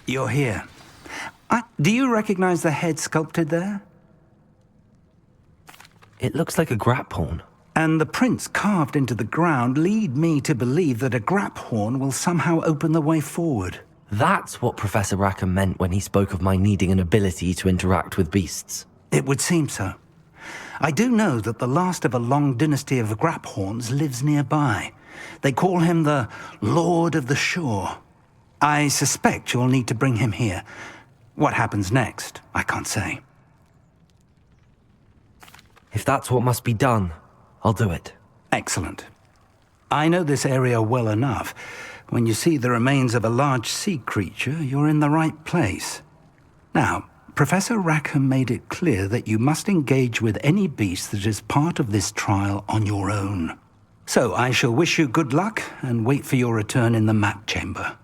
You're here. Do you recognize the head sculpted there? It looks like a grap horn. And the prints carved into the ground lead me to believe that a grap horn will somehow open the way forward. That's what Professor Rackham meant when he spoke of my needing an ability to interact with beasts. It would seem so. I do know that the last of a long dynasty of grap horns lives nearby. They call him the Lord of the Shore. I suspect you'll need to bring him here. What happens next, I can't say. If that's what must be done, I'll do it. Excellent. I know this area well enough. When you see the remains of a large sea creature, you're in the right place. Now, Professor Rackham made it clear that you must engage with any beast that is part of this trial on your own. So I shall wish you good luck and wait for your return in the map chamber.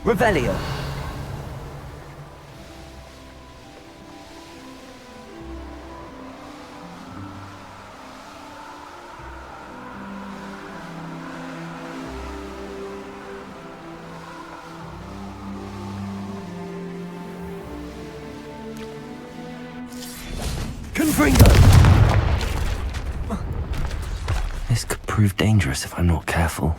Revelio. Confringo! This could prove dangerous if I'm not careful.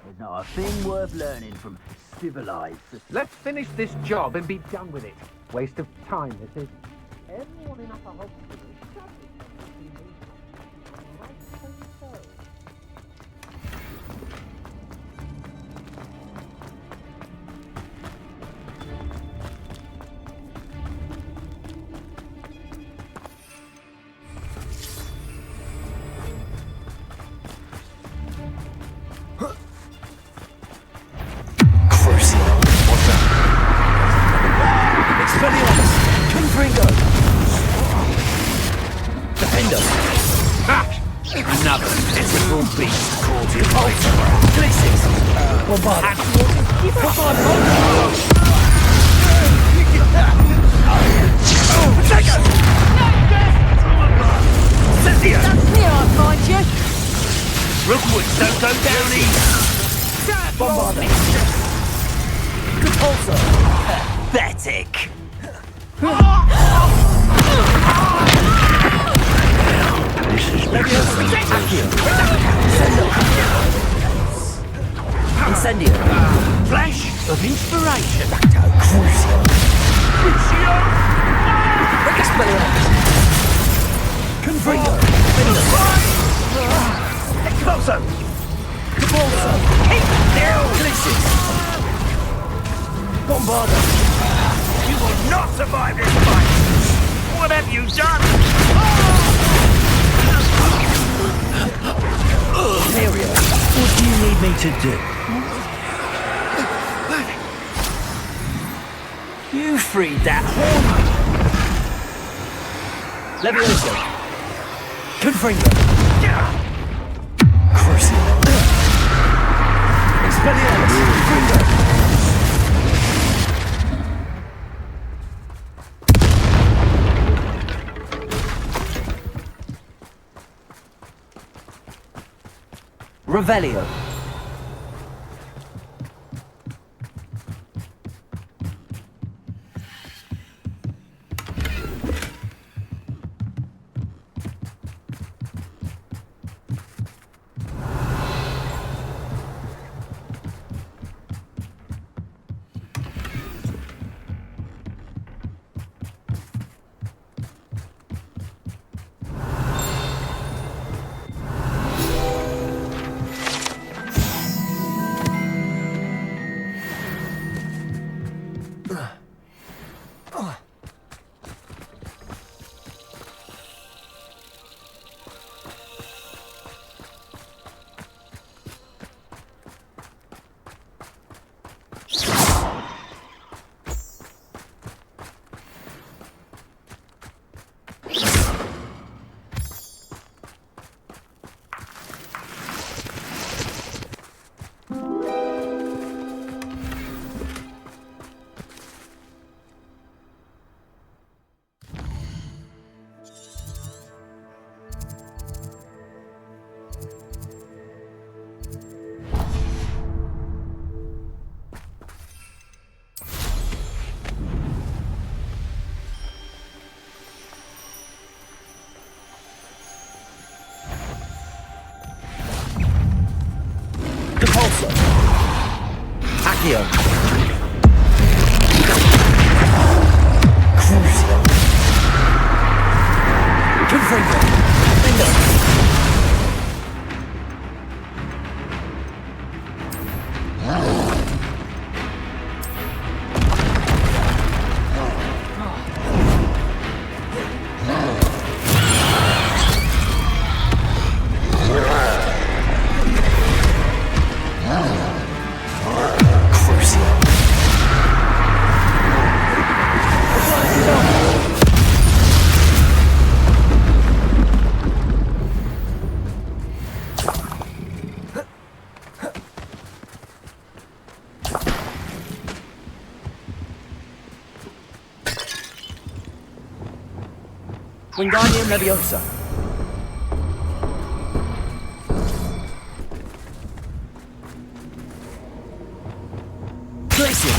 There's not a thing worth learning from civilized society. Let's finish this job and be done with it. Waste of time, this is. Everyone in Upper Hospital is shoving something. Another pitiful beast called you Places! Cynthia! That's me, I'll find you! Rookwoods don't go down easy! Bombardment! Repulsor! Pathetic! Incendio. Flash of inspiration. Crucio. Crucio. Confringo. Expulso. Expulso. Keep still. Glitches. Bombardo. You will not survive this fight. What have you done? Area. What do you need me to do? You freed that horn. Levioso. Confringo. Crucio. Expelliarmus. Confringo. Revelio. Accio. Crucio. Confringo. Bingo. Wingardium Leviosa. Glacier.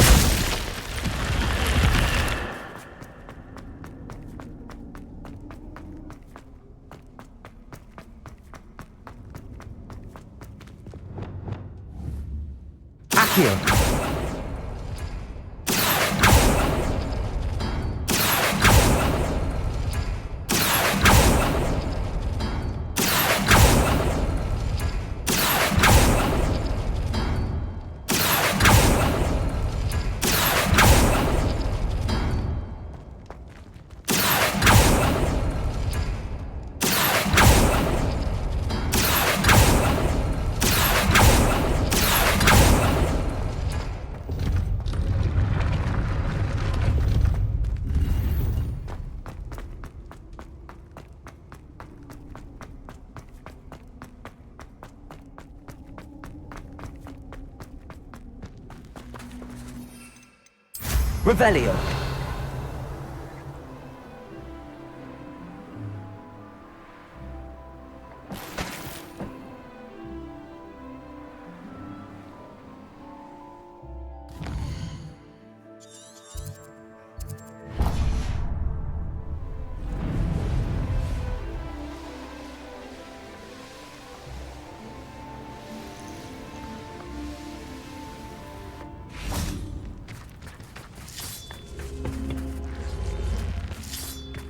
Accio. Revelio.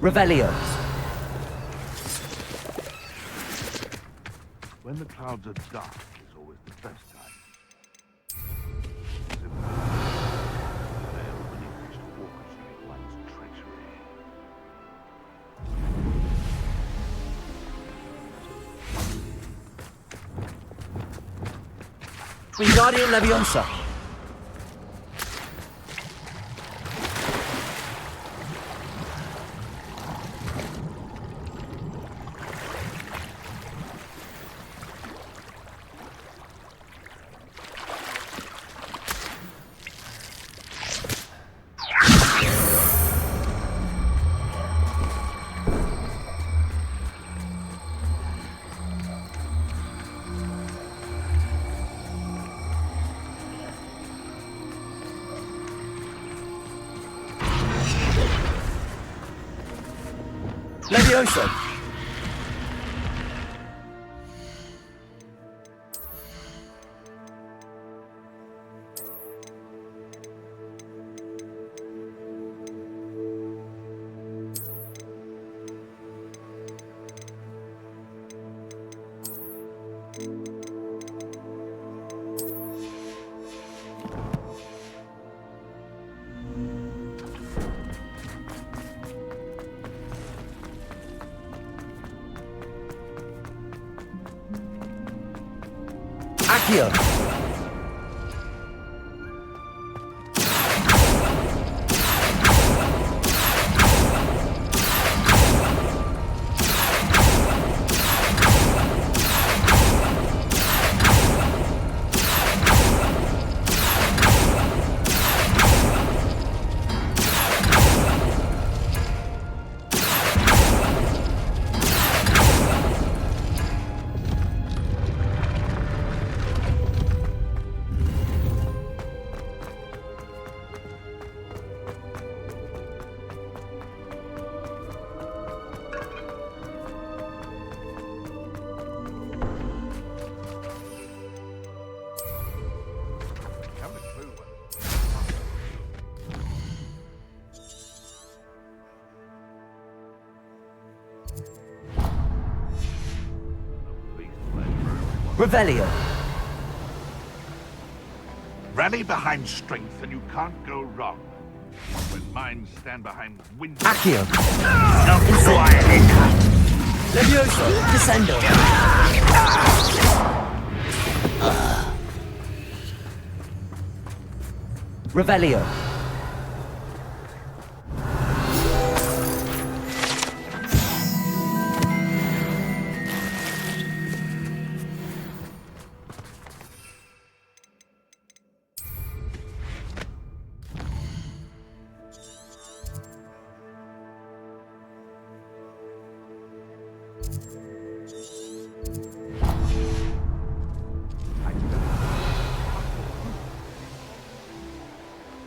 Revelio. When the clouds are dark is always the best time. Everybody wants to walk through one's treachery. Wingardium Leviosa. Leviosa. Accio. Revelio. Rally behind strength and you can't go wrong. When minds stand behind wind... Accio. Quiet. Levioso. Descendo. Revelio.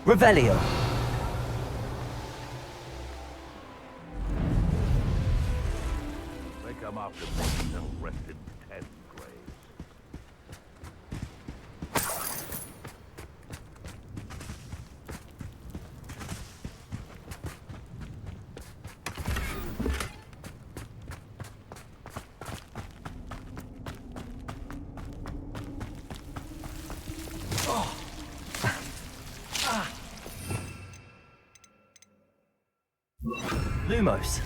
Revelio. They come after me and rest in 10 graves. Lumos.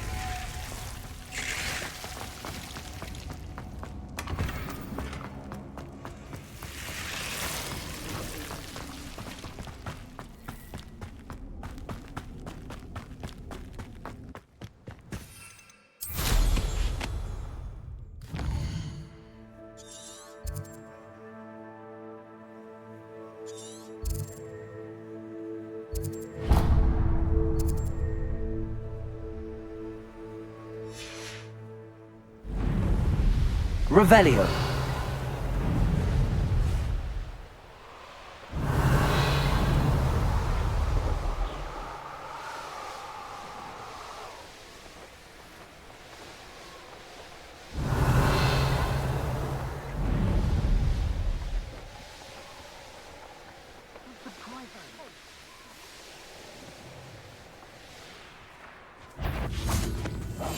Revelio.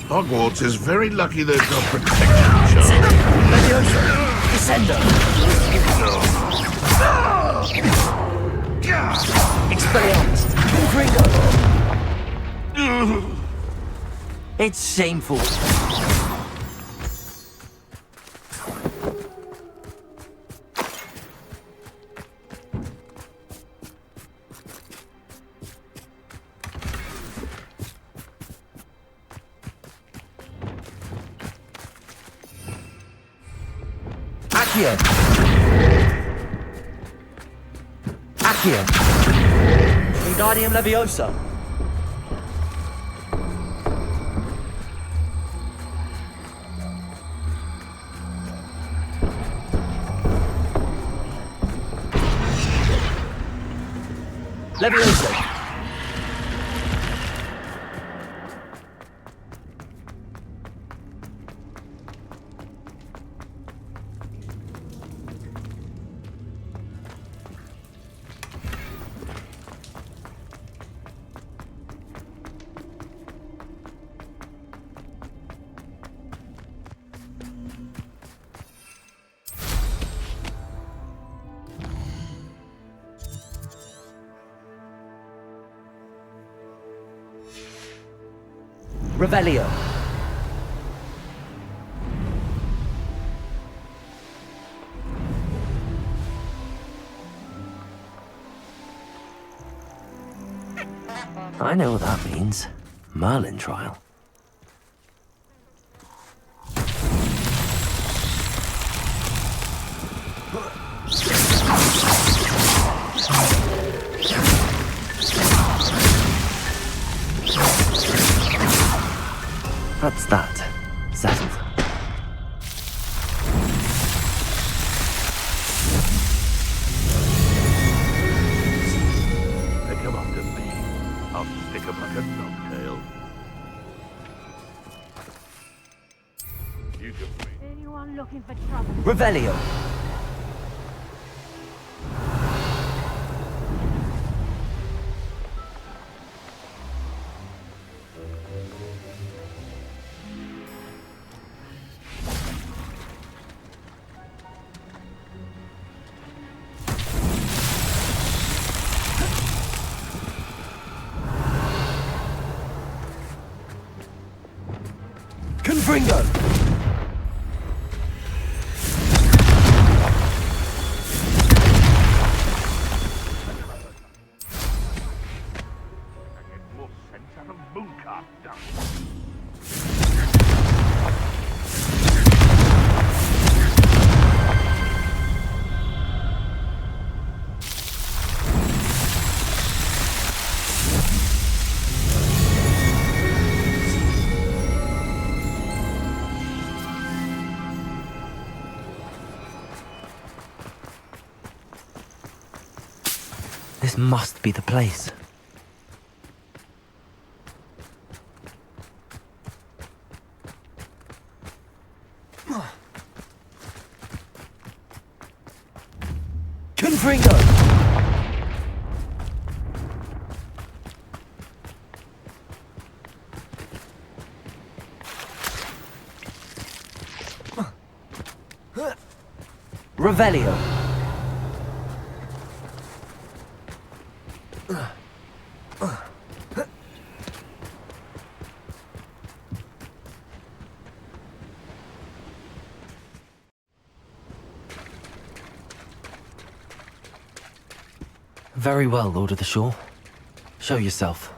Hogwarts is very lucky they've got protection, Charlie. Levioso. Descendo. Expelliarmus. Gringo. It's shameful. Accio. Accio. Wingardium Leviosa. Leviosa. Revelio. I know what that means. Merlin trial. That's that. Settled. They come after me. I'll stick 'em like a knobtail. You can wait. Anyone looking for trouble? Revelio. Confringo! I get more sense out of Mooncart dust. This must be the place. Confringo! Revelio. Very well, Lord of the Shore. Show yourself.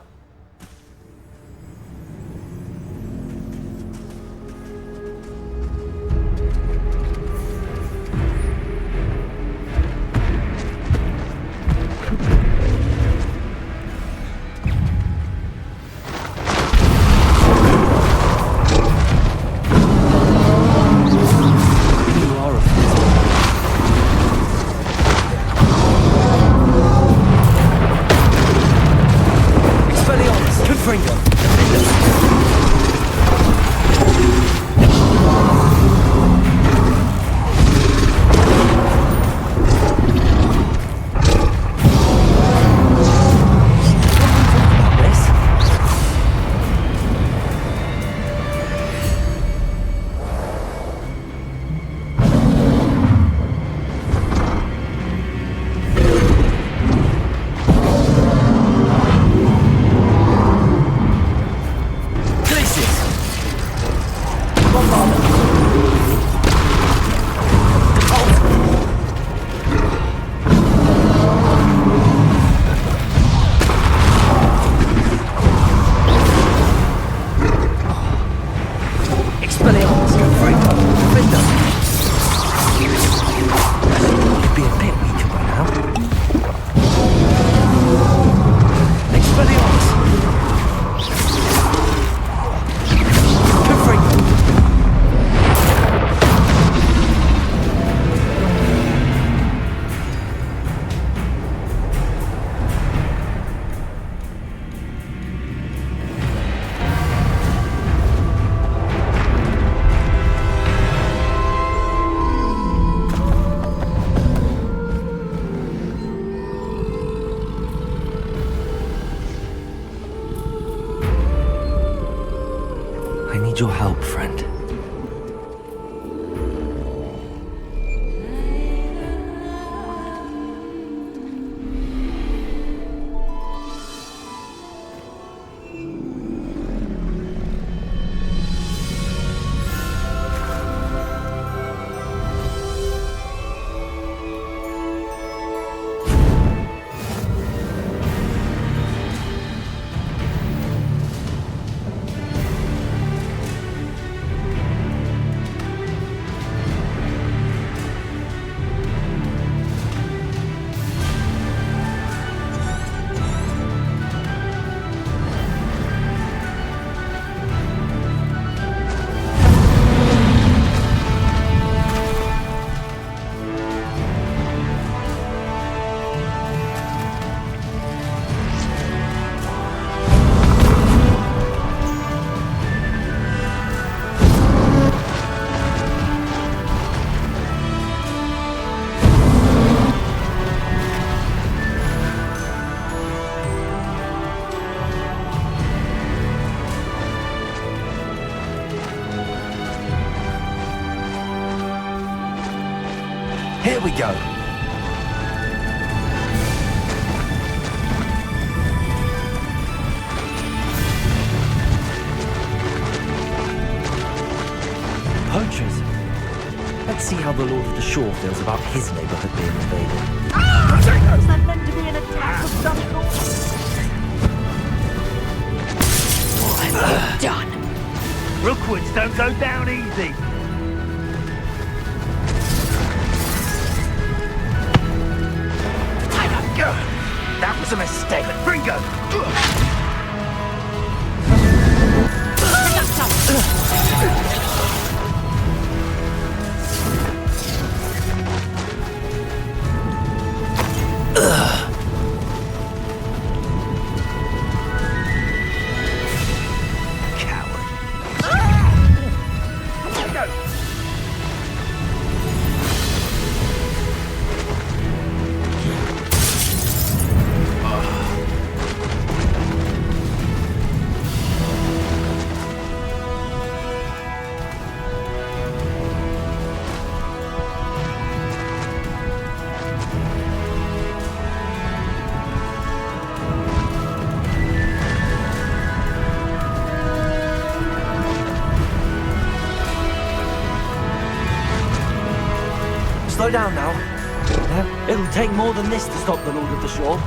You are a Expelliarmus! Confringo! Expelliarmus, Confringo! Defender! You'd be a bit weaker by now. Expelliarmus! Confringo! I need your help, friend. Here we go. Poachers. Let's see how the Lord of the Shore feels about his neighborhood being invaded. Is that meant to be an attack of some sort? What have you done? Rookwoods don't go down easy. That was a mistake. Gringo! Slow down now. It'll take more than this to stop the Lord of the Shore.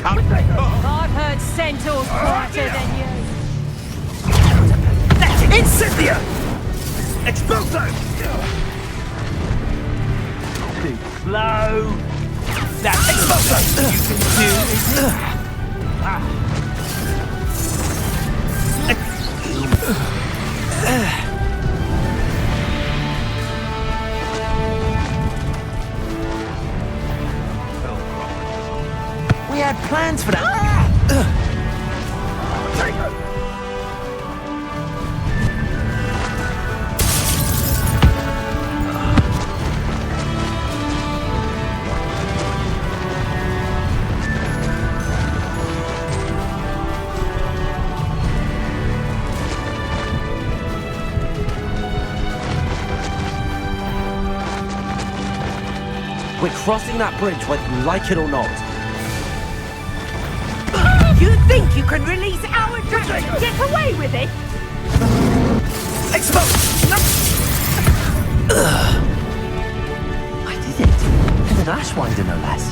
I've heard centaurs quieter than you. Incendia! Expulso! Too slow. That's Expulso! You can do it. We had plans for that. We're crossing that bridge whether you like it or not. You think you can release our dragon and get away with it? Expulso! I did it. And an Ashwinder, no less.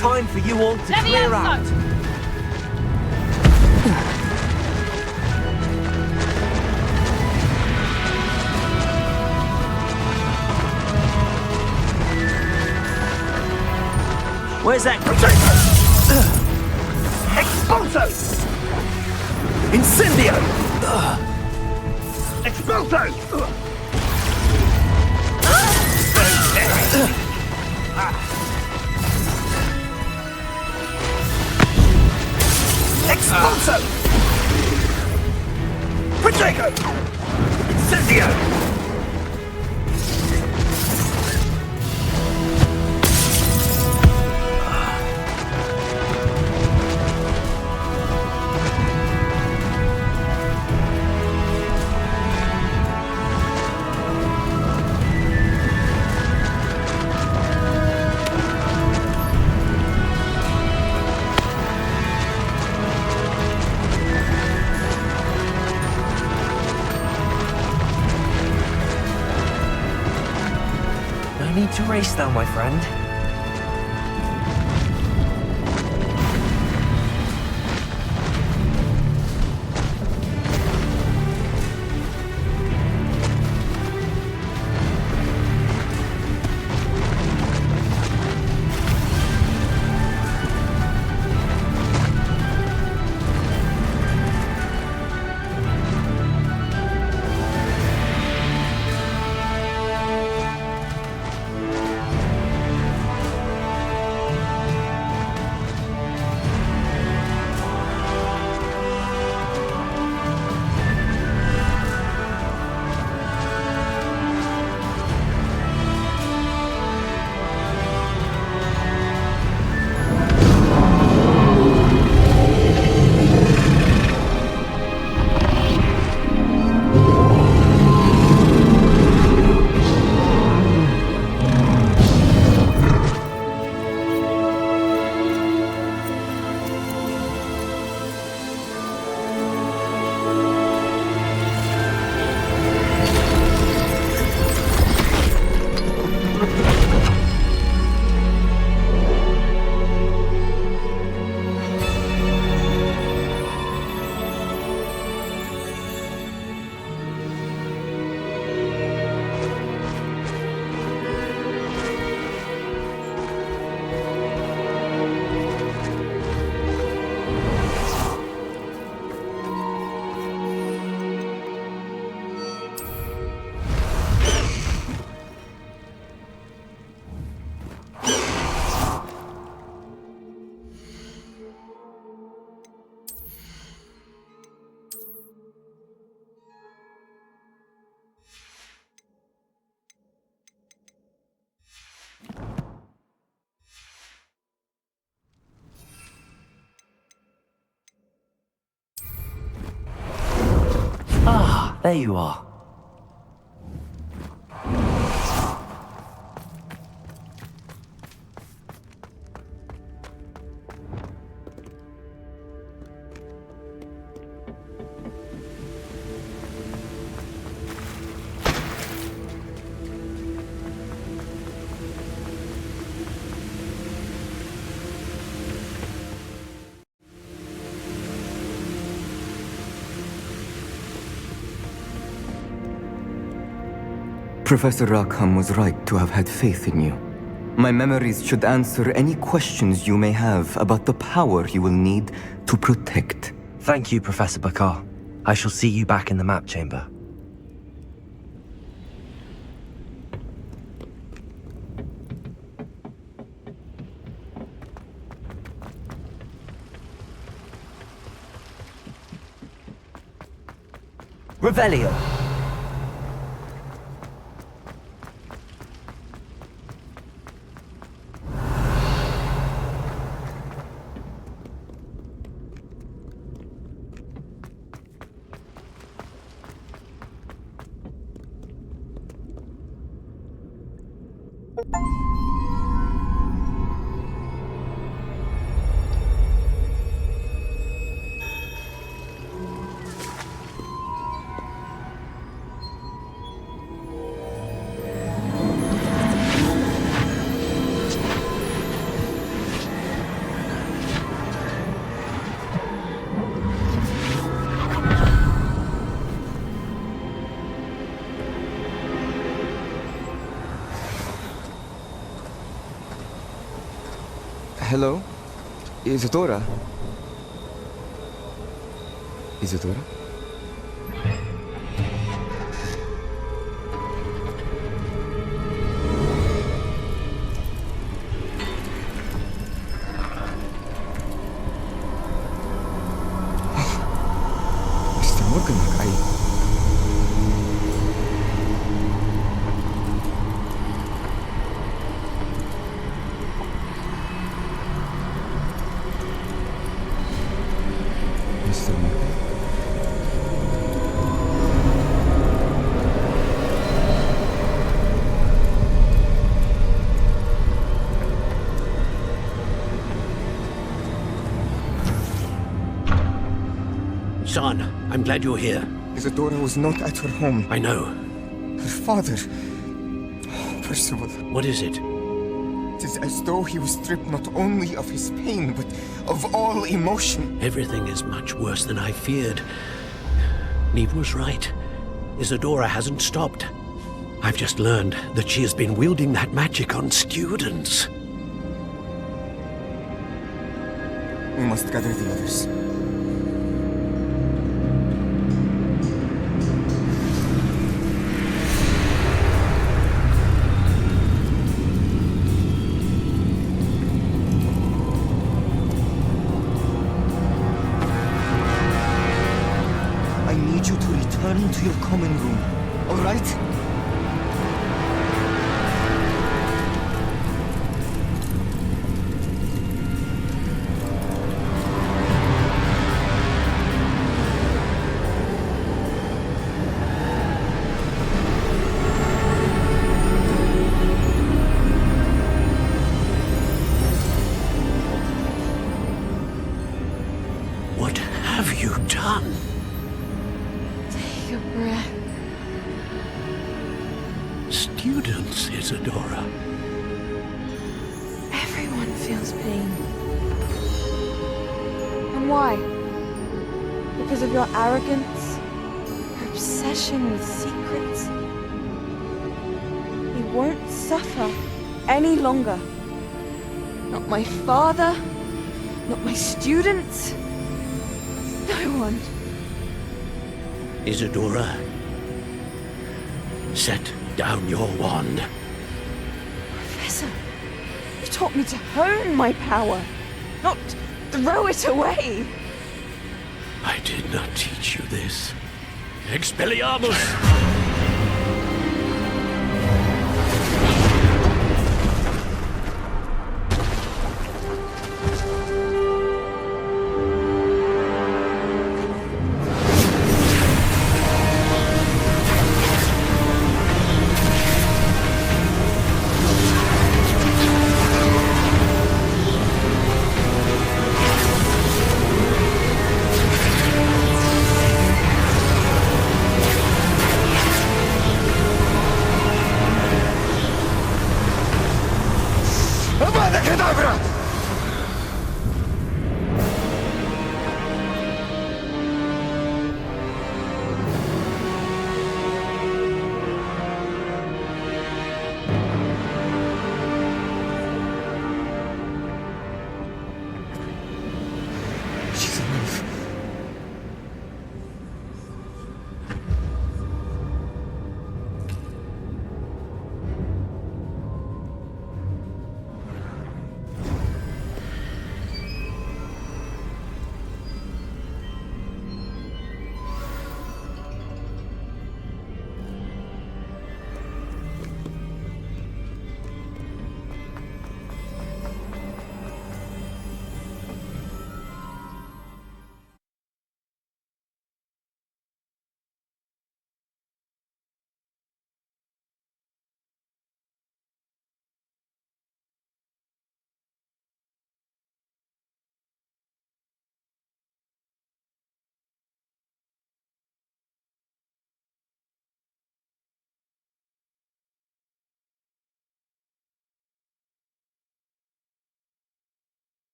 Time for you all to clear out. Where's that? Expulso! Incendio! Expulso! Expulso! Protego! Incendio! No need to race now, my friend. there you are. Professor Rackham was right to have had faith in you. My memories should answer any questions you may have about the power you will need to protect. Thank you, Professor Bakar. I shall see you back in the map chamber. Revelio! Hello? Isadora? Isadora? Mr. Morgan, Mr. Morgan? Son, I'm glad you're here. Isadora was not at her home. I know. Her father... Percival. What is it? It is as though he was stripped not only of his pain, but of all emotion. Everything is much worse than I feared. Neve was right. Isadora hasn't stopped. I've just learned that she has been wielding that magic on students. We must gather the others. I need you to return to your common room, all right? What have you done? Take a breath. Students, Isadora. Everyone feels pain. And why? Because of your arrogance? Your obsession with secrets? He won't suffer any longer. Not my father, not my students, no one. Isadora, set down your wand. Professor, you taught me to hone my power, not throw it away. I did not teach you this. Expelliarmus!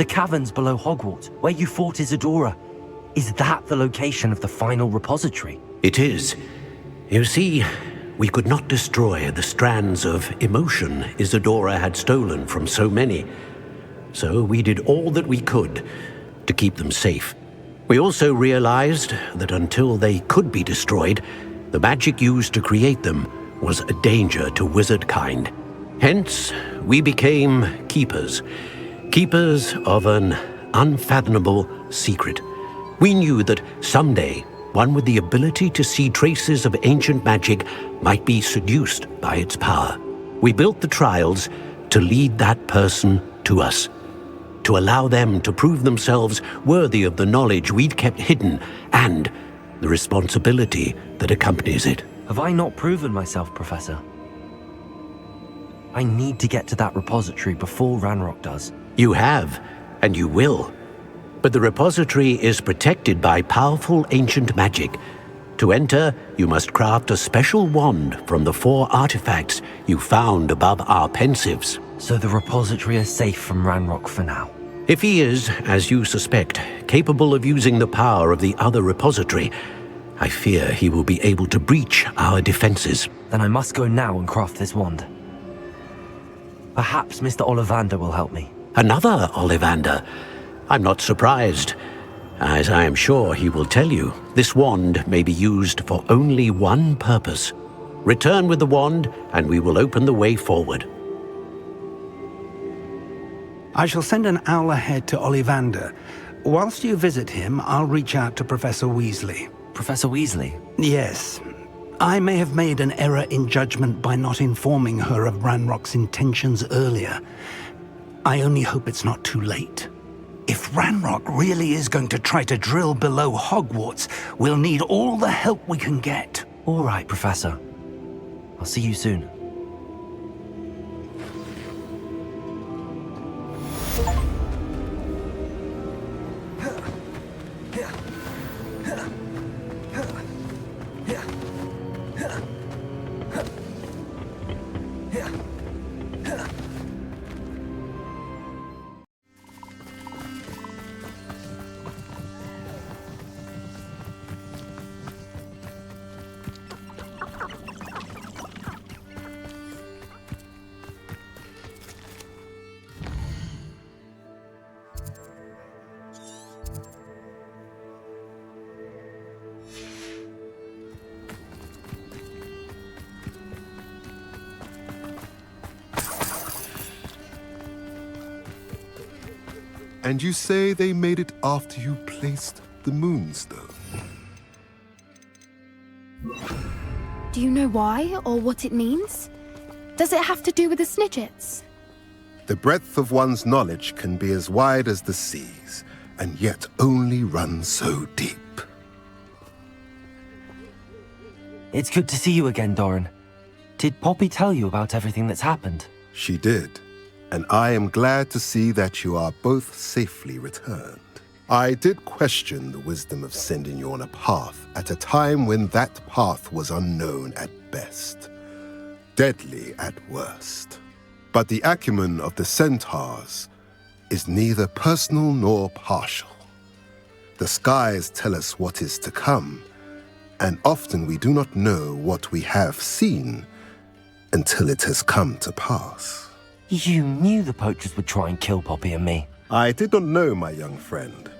caverns below Hogwarts, where you fought Isadora. Is that the location of the final repository? It is. You see, we could not destroy the strands of emotion Isadora had stolen from so many. So we did all that we could to keep them safe. We also realized that until they could be destroyed, the magic used to create them was a danger to wizard kind. Hence, we became keepers. Keepers of an unfathomable secret. We knew that someday, one with the ability to see traces of ancient magic might be seduced by its power. We built the trials to lead that person to us, to allow them to prove themselves worthy of the knowledge we'd kept hidden and the responsibility that accompanies it. Have I not proven myself, Professor? I need to get to that repository before Ranrock does. You have, and you will. But the repository is protected by powerful ancient magic. To enter, you must craft a special wand from the 4 artifacts you found above our pensives. So the repository is safe from Ranrock for now. If he is, as you suspect, capable of using the power of the other repository, I fear he will be able to breach our defenses. Then I must go now and craft this wand. Perhaps Mr. Ollivander will help me. Another Ollivander? I'm not surprised. As I am sure he will tell you, this wand may be used for only one purpose. Return with the wand, and we will open the way forward. I shall send an owl ahead to Ollivander. Whilst you visit him, I'll reach out to Professor Weasley. Professor Weasley? Yes. I may have made an error in judgment by not informing her of Ranrock's intentions earlier. I only hope it's not too late. If Ranrock really is going to try to drill below Hogwarts, we'll need all the help we can get. All right, Professor. I'll see you soon. And you say they made it after you placed the Moonstone? Do you know why, or what it means? Does it have to do with the Snidgets? The breadth of one's knowledge can be as wide as the seas, and yet only run so deep. It's good to see you again, Doran. Did Poppy tell you about everything that's happened? She did, and I am glad to see that you are both safely returned. I did question the wisdom of sending you on a path at a time when that path was unknown at best, deadly at worst. But the acumen of the centaurs is neither personal nor partial. The skies tell us what is to come, and often we do not know what we have seen until it has come to pass. You knew the poachers would try and kill Poppy and me. I did not know, my young friend,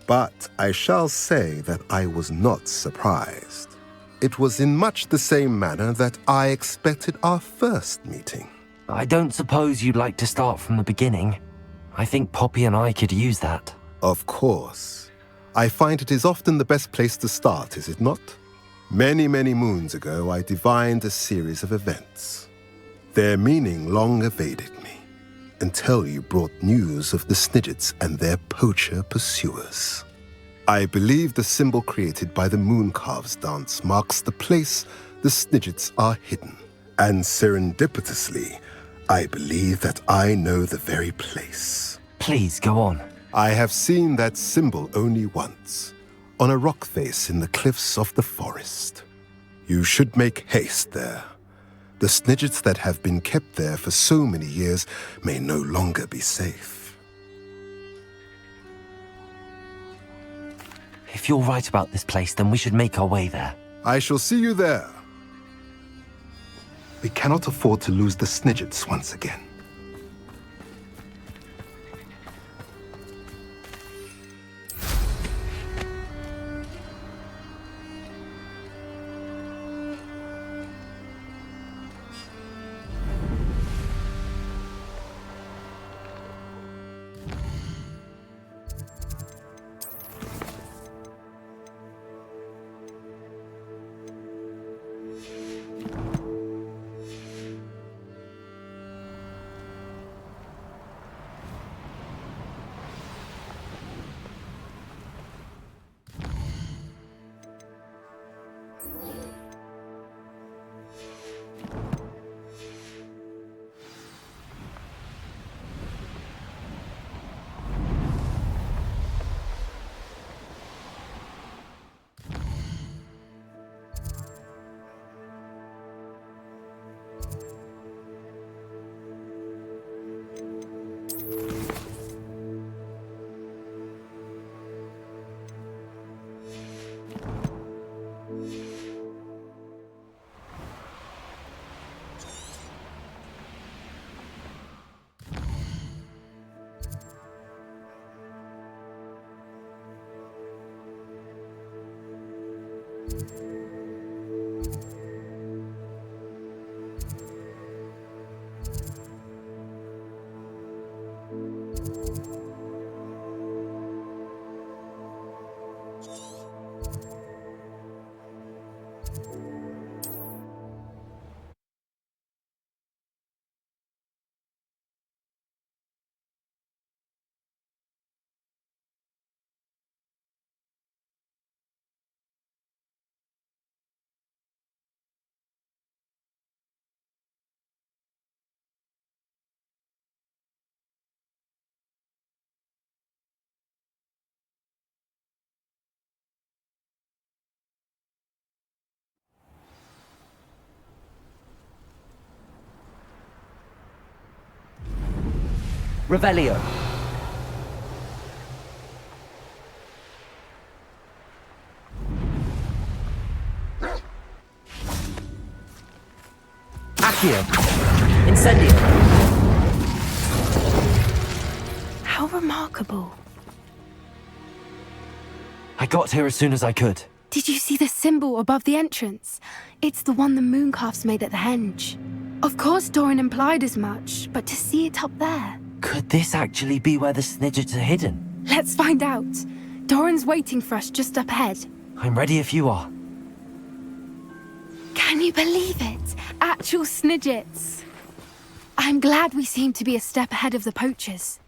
but I shall say that I was not surprised. It was in much the same manner that I expected our first meeting. I don't suppose you'd like to start from the beginning. I think Poppy and I could use that. Of course. I find it is often the best place to start, is it not? Many, many moons ago, I divined a series of events. Their meaning long evaded me, until you brought news of the Snidgets and their poacher pursuers. I believe the symbol created by the Mooncarves dance marks the place the Snidgets are hidden. And serendipitously, I believe that I know the very place. Please, go on. I have seen that symbol only once, on a rock face in the cliffs of the forest. You should make haste there. The Snidgets that have been kept there for so many years may no longer be safe. If you're right about this place, then we should make our way there. I shall see you there. We cannot afford to lose the Snidgets once again. Revelio. Accio. Incendio. How remarkable. I got here as soon as I could. Did you see the symbol above the entrance? It's the one the mooncalves made at the henge. Of course Doran implied as much, but to see it up there... Could this actually be where the Snidgets are hidden? Let's find out. Doran's waiting for us just up ahead. I'm ready if you are. Can you believe it? Actual Snidgets. I'm glad we seem to be a step ahead of the poachers.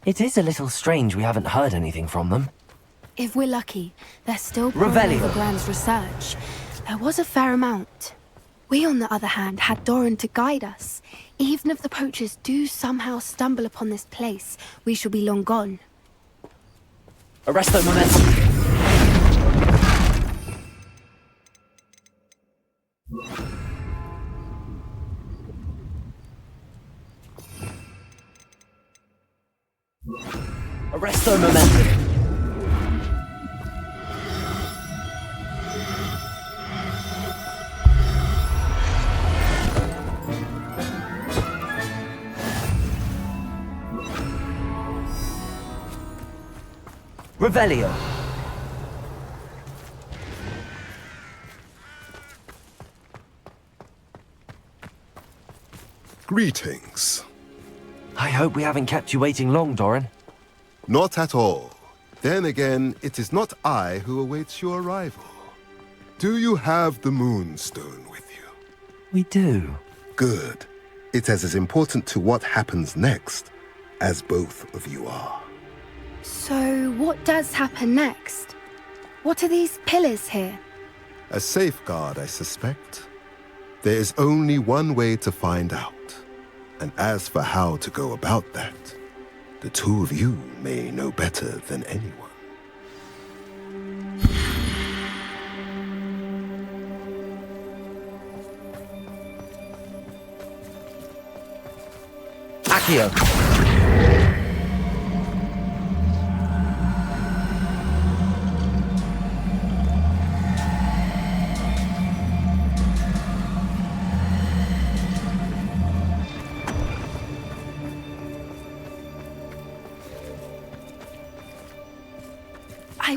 It is a little strange we haven't heard anything from them. If we're lucky, they're still pouring over Gran's research. There was a fair amount. We, on the other hand, had Doran to guide us. Even if the poachers do somehow stumble upon this place, we shall be long gone. Arresto momentum. Arresto momentum. Revelio. Greetings. I hope we haven't kept you waiting long, Doran. Not at all. Then again, it is not I who awaits your arrival. Do you have the Moonstone with you? We do. Good. It is as important to what happens next as both of you are. So, what does happen next? What are these pillars here? A safeguard, I suspect. There is only one way to find out. And as for how to go about that, the two of you may know better than anyone. Accio.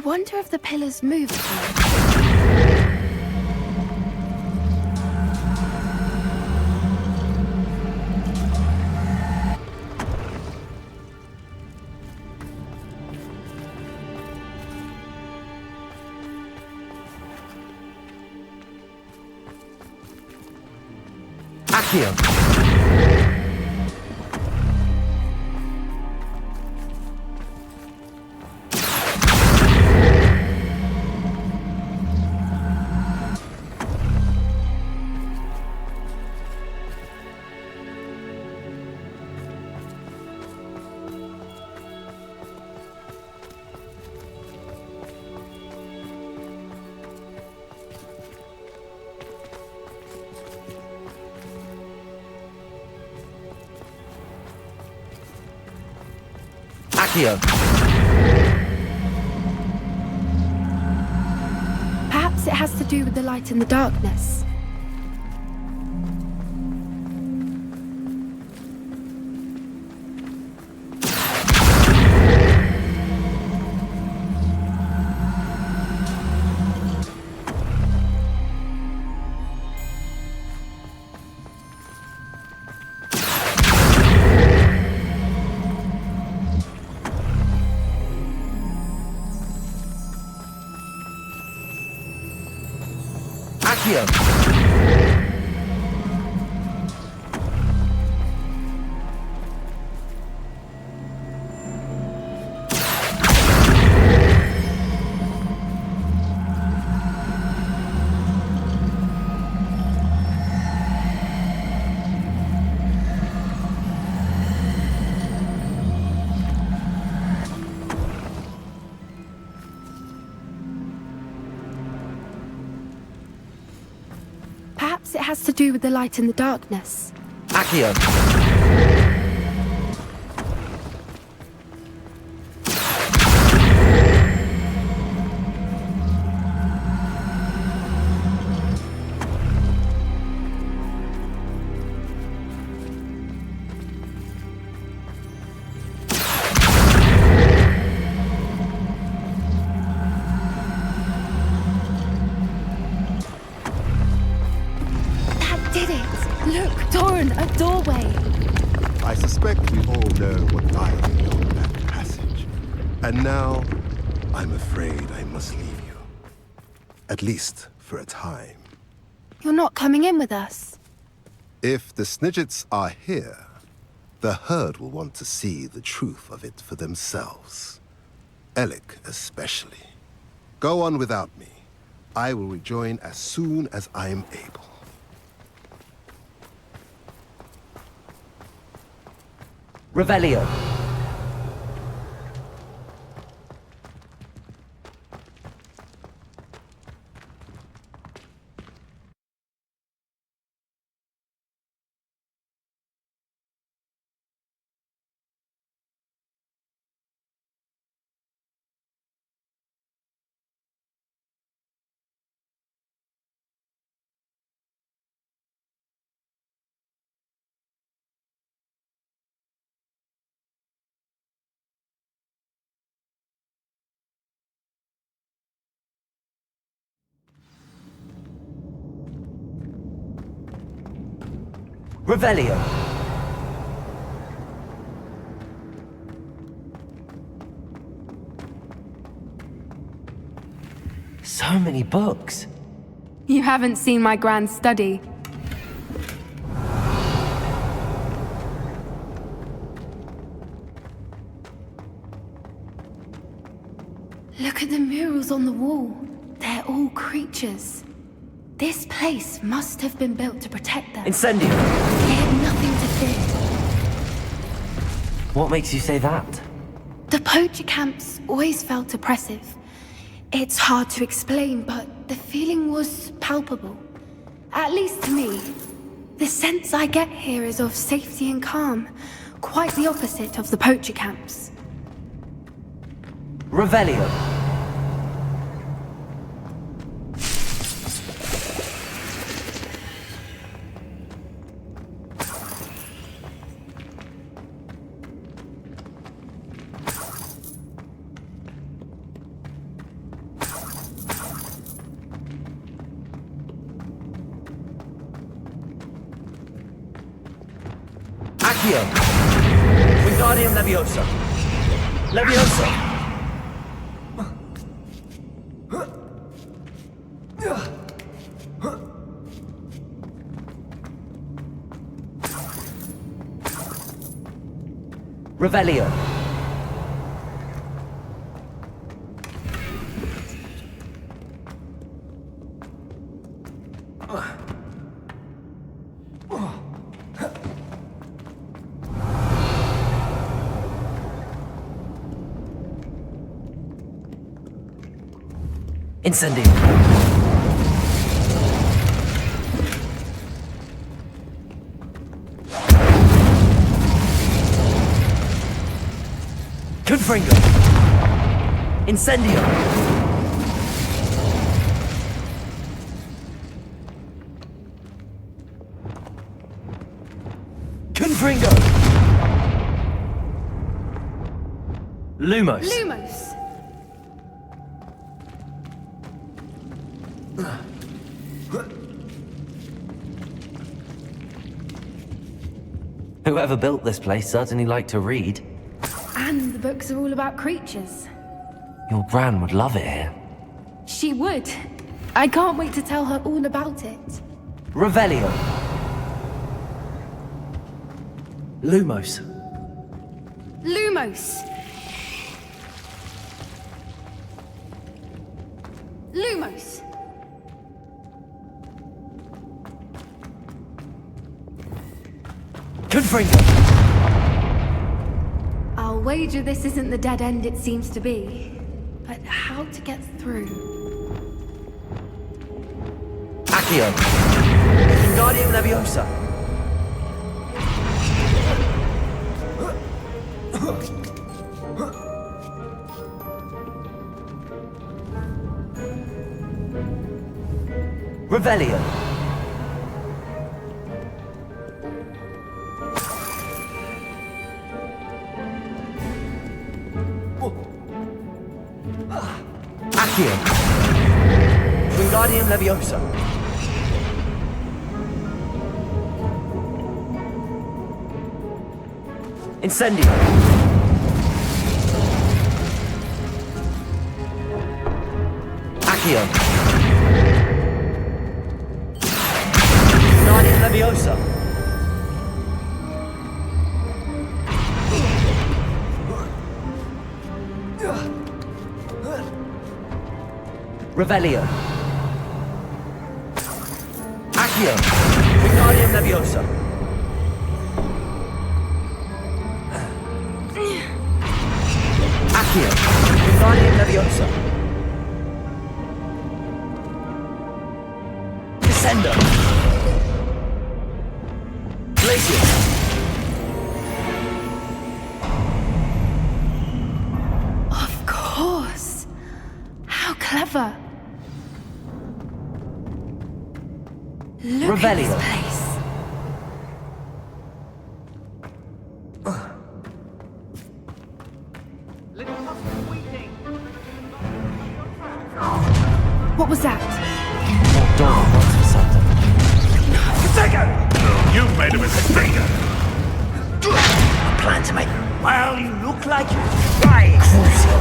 wonder if the pillars move at all. Accio! Accio! Perhaps it has to do with the light and the darkness. Accio! Perhaps it has to do with the light and the darkness. Accio! Did it! Look, Doran, a doorway! I suspect we all know what lies beyond that passage. And now, I'm afraid I must leave you. At least for a time. You're not coming in with us. If the Snidgets are here, the herd will want to see the truth of it for themselves. Alec especially. Go on without me. I will rejoin as soon as I am able. Revelio! Revelio! So many books. You haven't seen my grand study. Look at the murals on the wall. They're all creatures. This place must have been built to protect them. Incendio! They had nothing to fear. What makes you say that? The poacher camps always felt oppressive. It's hard to explain, but the feeling was palpable. At least to me. The sense I get here is of safety and calm. Quite the opposite of the poacher camps. Revelio! Accio! Wingardium Leviosa! Leviosa! Revelio! Incendio! Confringo! Incendio! Confringo! Lumos! Lumos! Whoever built this place certainly liked to read. And the books are all about creatures. Your Gran would love it here. She would. I can't wait to tell her all about it. Revelio! Lumos! Lumos! Lumos! Confringo! I'll wager this isn't the dead end it seems to be. But how to get through? Accio! Wingardium Leviosa! Revelio! Accio! Wingardium Leviosa! Incendio! Accio! Wingardium Leviosa! Revelio! Accio! Wingardium Leviosa! Accio! Wingardium Leviosa! Descendo! Glacius! Of course! How clever! Look Revelio. at this place! What was that? That door wants for something. You've made a mistake. Plan to make. Well, you look like you're trying. Crucio!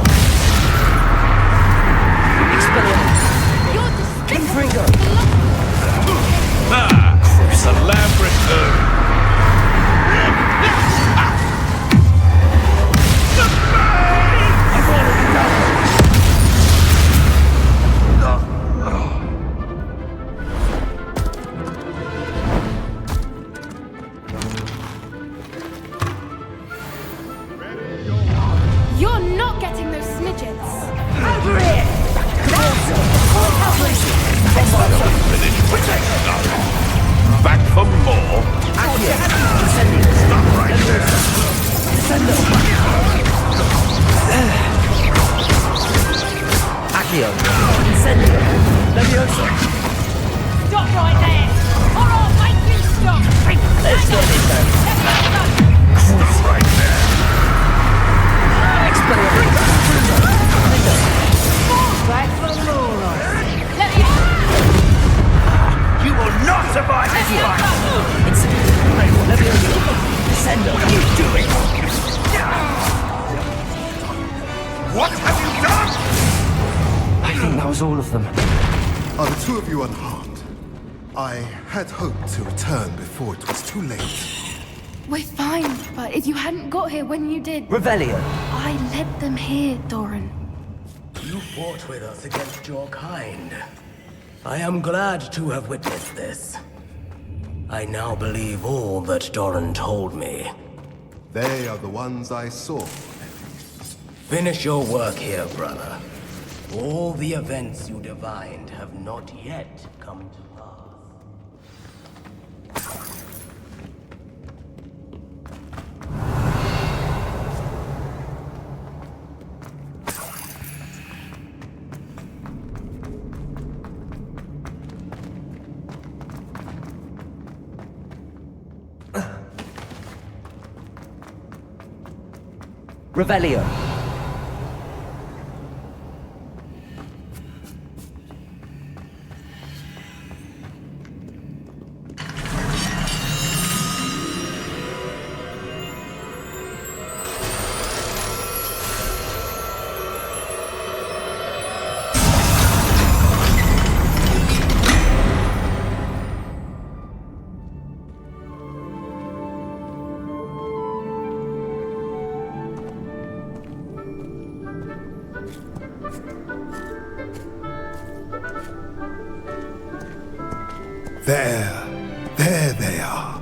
Expelliarmus! You're despicable! Confringo! Elaborate You're not getting those smidgets! Over here! Back for more? Accio! Stop right there. Descendo! Accio! Incendio! Leviosa! Stop right there! Or I'll make you stop! Let's go this time! Stop right there. Expelliarmus! Back for more! Let me... You will not survive this fight. Incendio! Leviosa! Descendo! them. Are the two of you unharmed? I had hoped to return before it was too late. We're fine, but if you hadn't got here when you did... Revelio! I led them here, Doran. You fought with us against your kind. I am glad to have witnessed this. I now believe all that Doran told me. They are the ones I saw. Finish your work here, brother. All the events you divined have not yet come to pass. Revelio! There they are.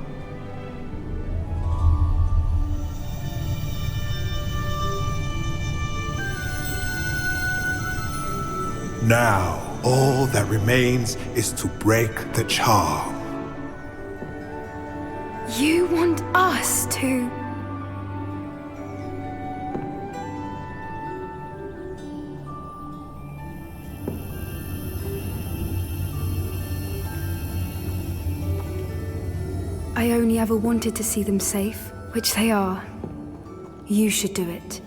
Now, all that remains is to break the charm. You want us to... I only ever wanted to see them safe, which they are. You should do it.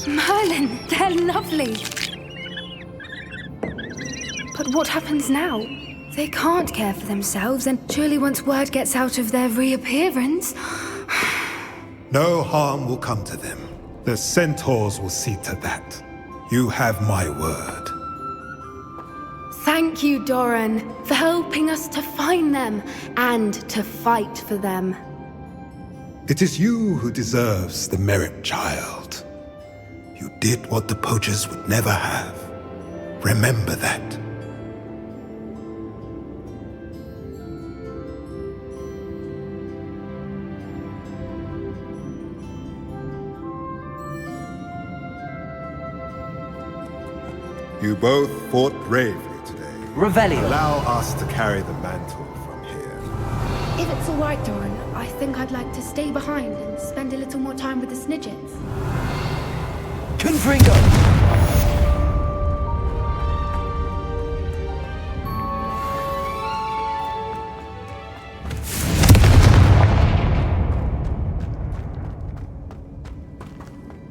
Merlin, they're lovely. But what happens now? They can't care for themselves, and surely once word gets out of their reappearance... No harm will come to them. The centaurs will see to that. You have my word. Thank you, Doran, for helping us to find them and to fight for them. It is you who deserves the merit, child. You did what the poachers would never have. Remember that. You both fought bravely today. Revelio! Allow us to carry the mantle from here. If it's all right, Doran, I think I'd like to stay behind and spend a little more time with the Snidgets. Confringo!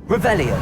Revelio!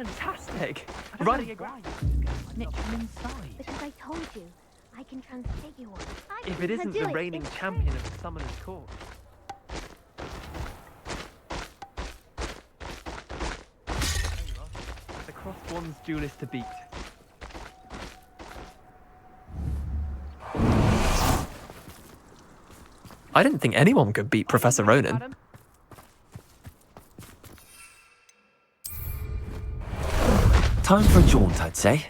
fantastic. Right. Because I told you, I can transfigure one. If it isn't the reigning champion of the Summoner's Court. The crossed one's duelist to beat. I didn't think anyone could beat Professor Ronan. Time for a jaunt, I'd say.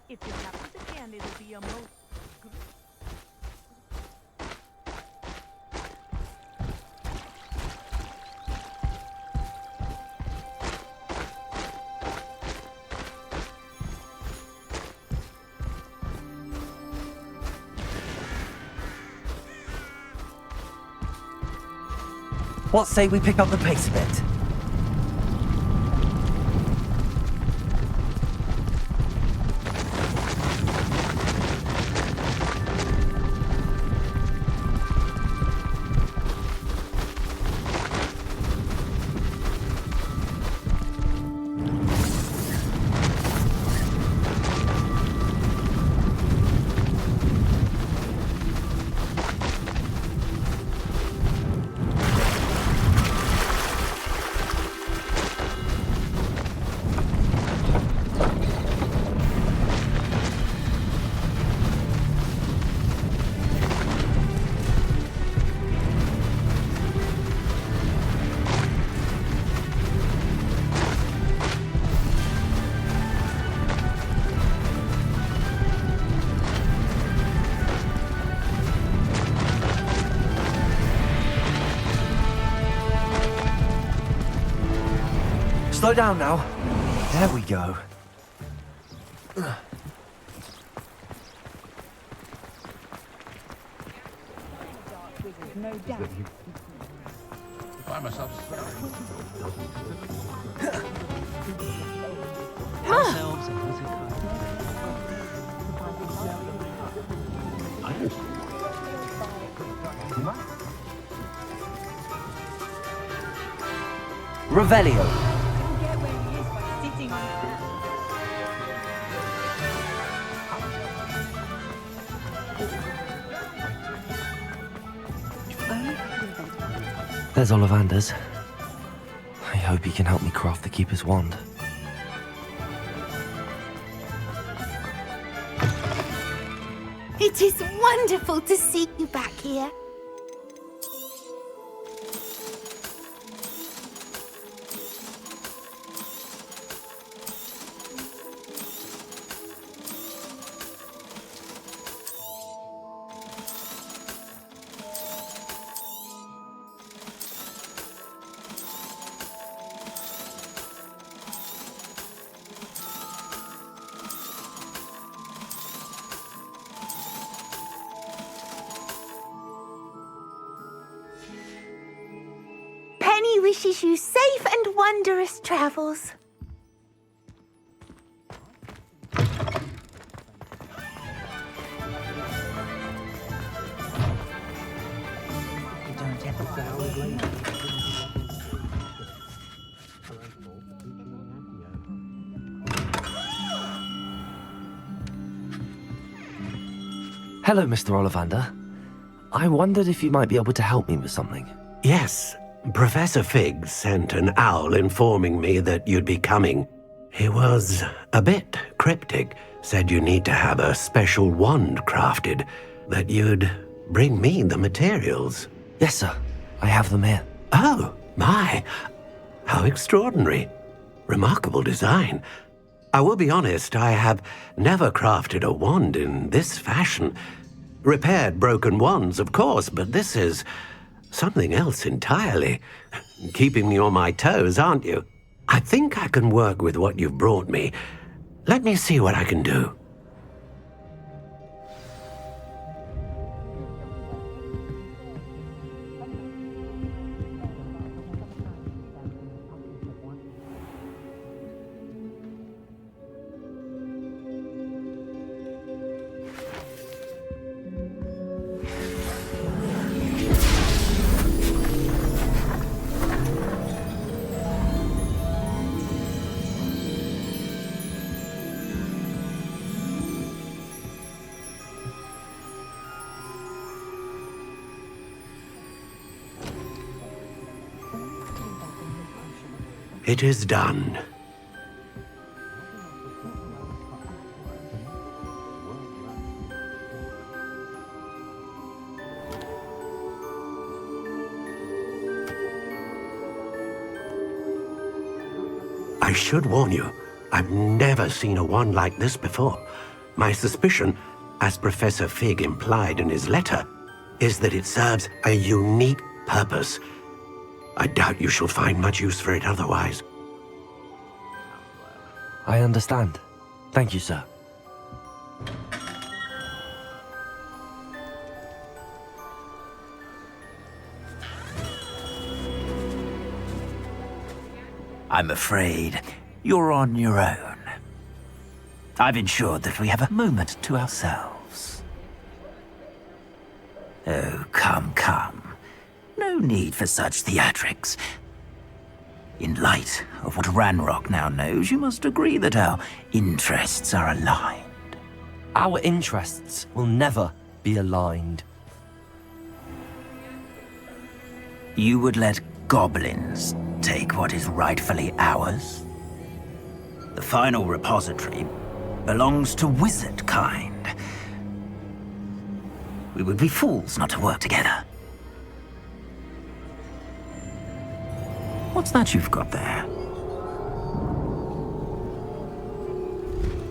If this happens again, it'll be a most... What say we pick up the pace a bit? Slow down now. There we go. No doubt. Find myself. Revelio. There's Ollivander's. I hope he can help me craft the Keeper's Wand. It is wonderful to see you back here. Penny wishes you safe and wondrous travels. Hello, Mr. Ollivander. I wondered if you might be able to help me with something. Yes, Professor Fig sent an owl informing me that you'd be coming. He was a bit cryptic, said you need to have a special wand crafted, that you'd bring me the materials. Yes, sir. I have them here. Oh, my. How extraordinary. Remarkable design. I will be honest, I have never crafted a wand in this fashion. Repaired broken wands, of course, but this is something else entirely. Keeping me on my toes, aren't you? I think I can work with what you've brought me. Let me see what I can do. It is done. I should warn you, I've never seen a wand like this before. My suspicion, as Professor Fig implied in his letter, is that it serves a unique purpose. I doubt you shall find much use for it otherwise. I understand. Thank you, sir. I'm afraid you're on your own. I've ensured that we have a moment to ourselves. Oh, come, come. No need for such theatrics. In light of what Ranrock now knows, you must agree that our interests are aligned. Our interests will never be aligned. You would let goblins take what is rightfully ours? The final repository belongs to wizard kind. We would be fools not to work together. What's that you've got there?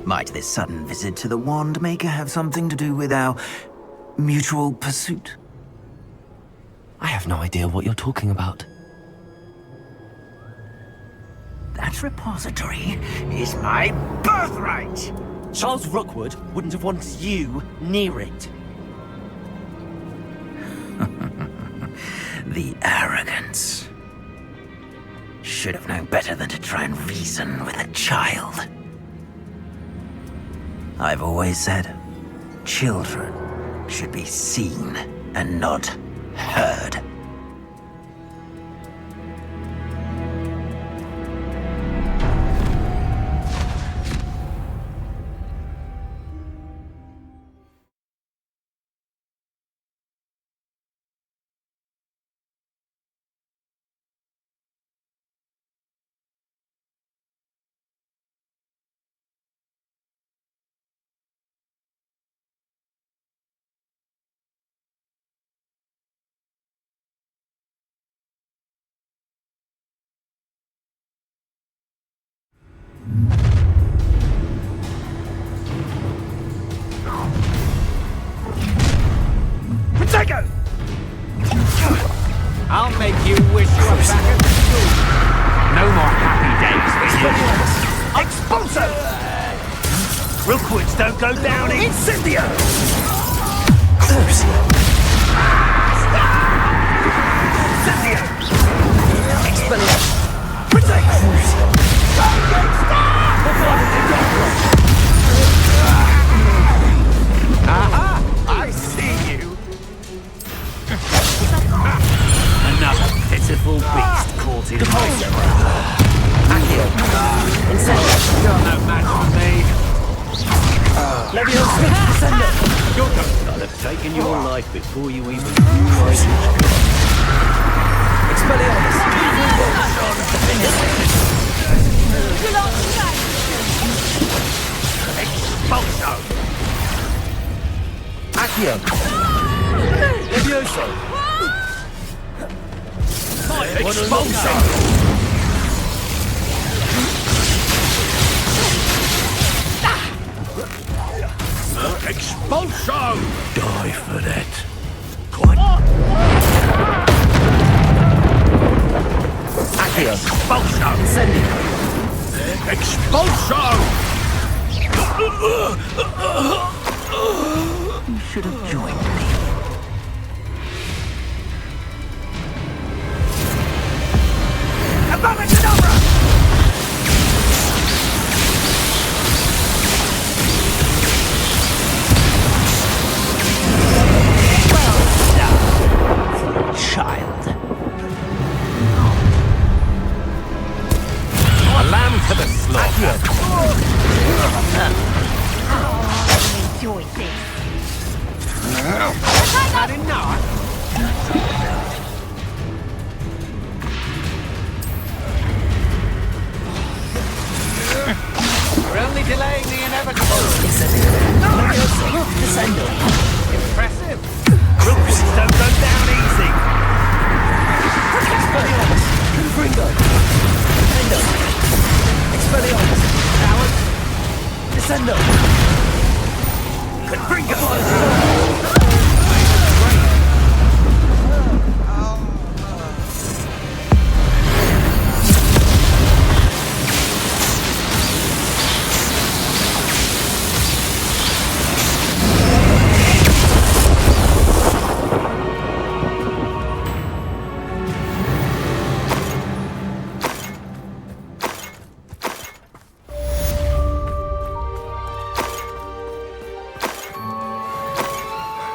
Might this sudden visit to the Wand Maker have something to do with our mutual pursuit? I have no idea what you're talking about. That repository is my birthright! Charles Rookwood wouldn't have wanted you near it. The arrogance. Should have known better than to try and reason with a child. I've always said, children should be seen and not heard. Protego! I'll make you wish you were back at school. No more happy days for you. Expulso! Rookwoods don't go down in Incendio! Incendio! Expelliarmus! Protego! Aha! I see you! Another pitiful beast caught in my trap. You're no match for me. I'll have taken your life before you even realize it. Expelliarmus! Expulso! Accio! Levioso! Expulso! Expulso! Die for that. Accio! Expulso! Incendio! Expulso! You should have joined me. Abominable! Child. A lamb to the slaughter. Enjoy this. Delaying the inevitable. Descendo. Impressive. Rookwood don't go down easy. Expelliarmus. Confringo. Descendo. Expelliarmus. Coward. Descendo. Confringo.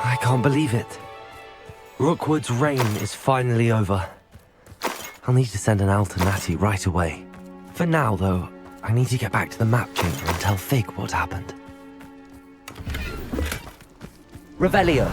I can't believe it. Rookwood's reign is finally over. I'll need to send an alternati right away. For now, though, I need to get back to the map chamber and tell Fig what happened. Revelio.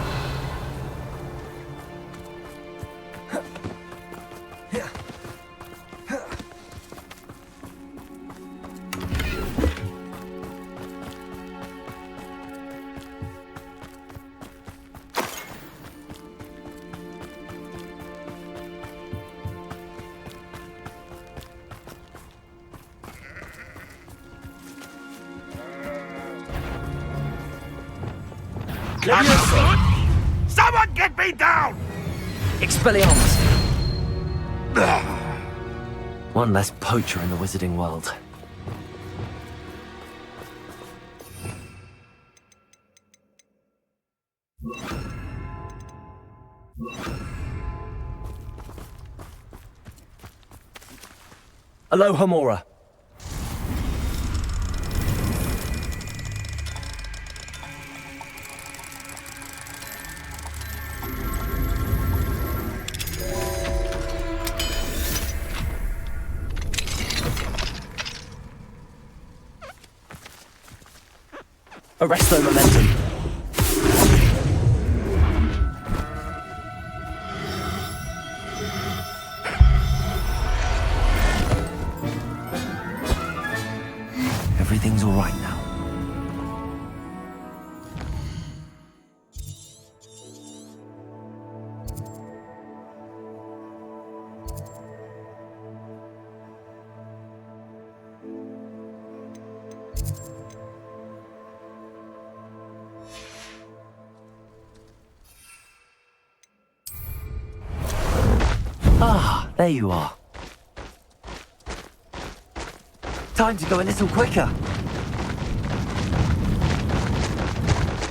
Someone get me down! Expelliarmus. One less poacher in the wizarding world. Aloha Mora. Arresto momentum. Everything's all right now. Ah, there you are. Time to go a little quicker.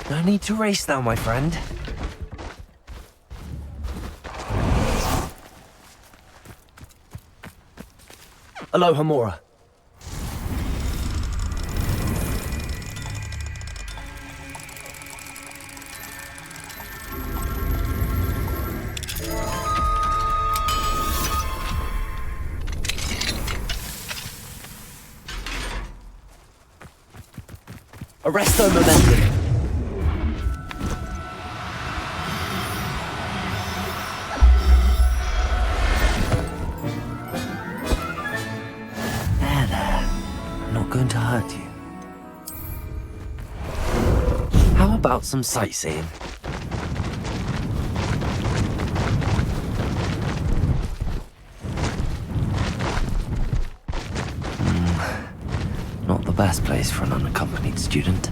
No need to race now, my friend. Aloha Mora. Arresto momentum. There. I'm not going to hurt you. How about some sightseeing? Not the best place for an unaccompanied student.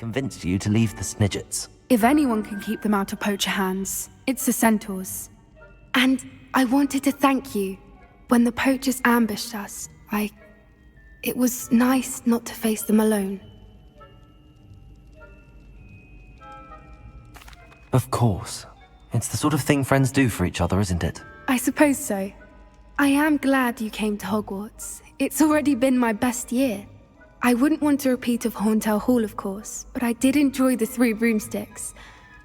convinced you to leave the Snidgets. If anyone can keep them out of poacher hands, it's the centaurs. And I wanted to thank you. When the poachers ambushed us, it was nice not to face them alone. Of course. It's the sort of thing friends do for each other, isn't it? I suppose so. I am glad you came to Hogwarts. It's already been my best year. I wouldn't want a repeat of Horntail Hall, of course, but I did enjoy the Three Broomsticks.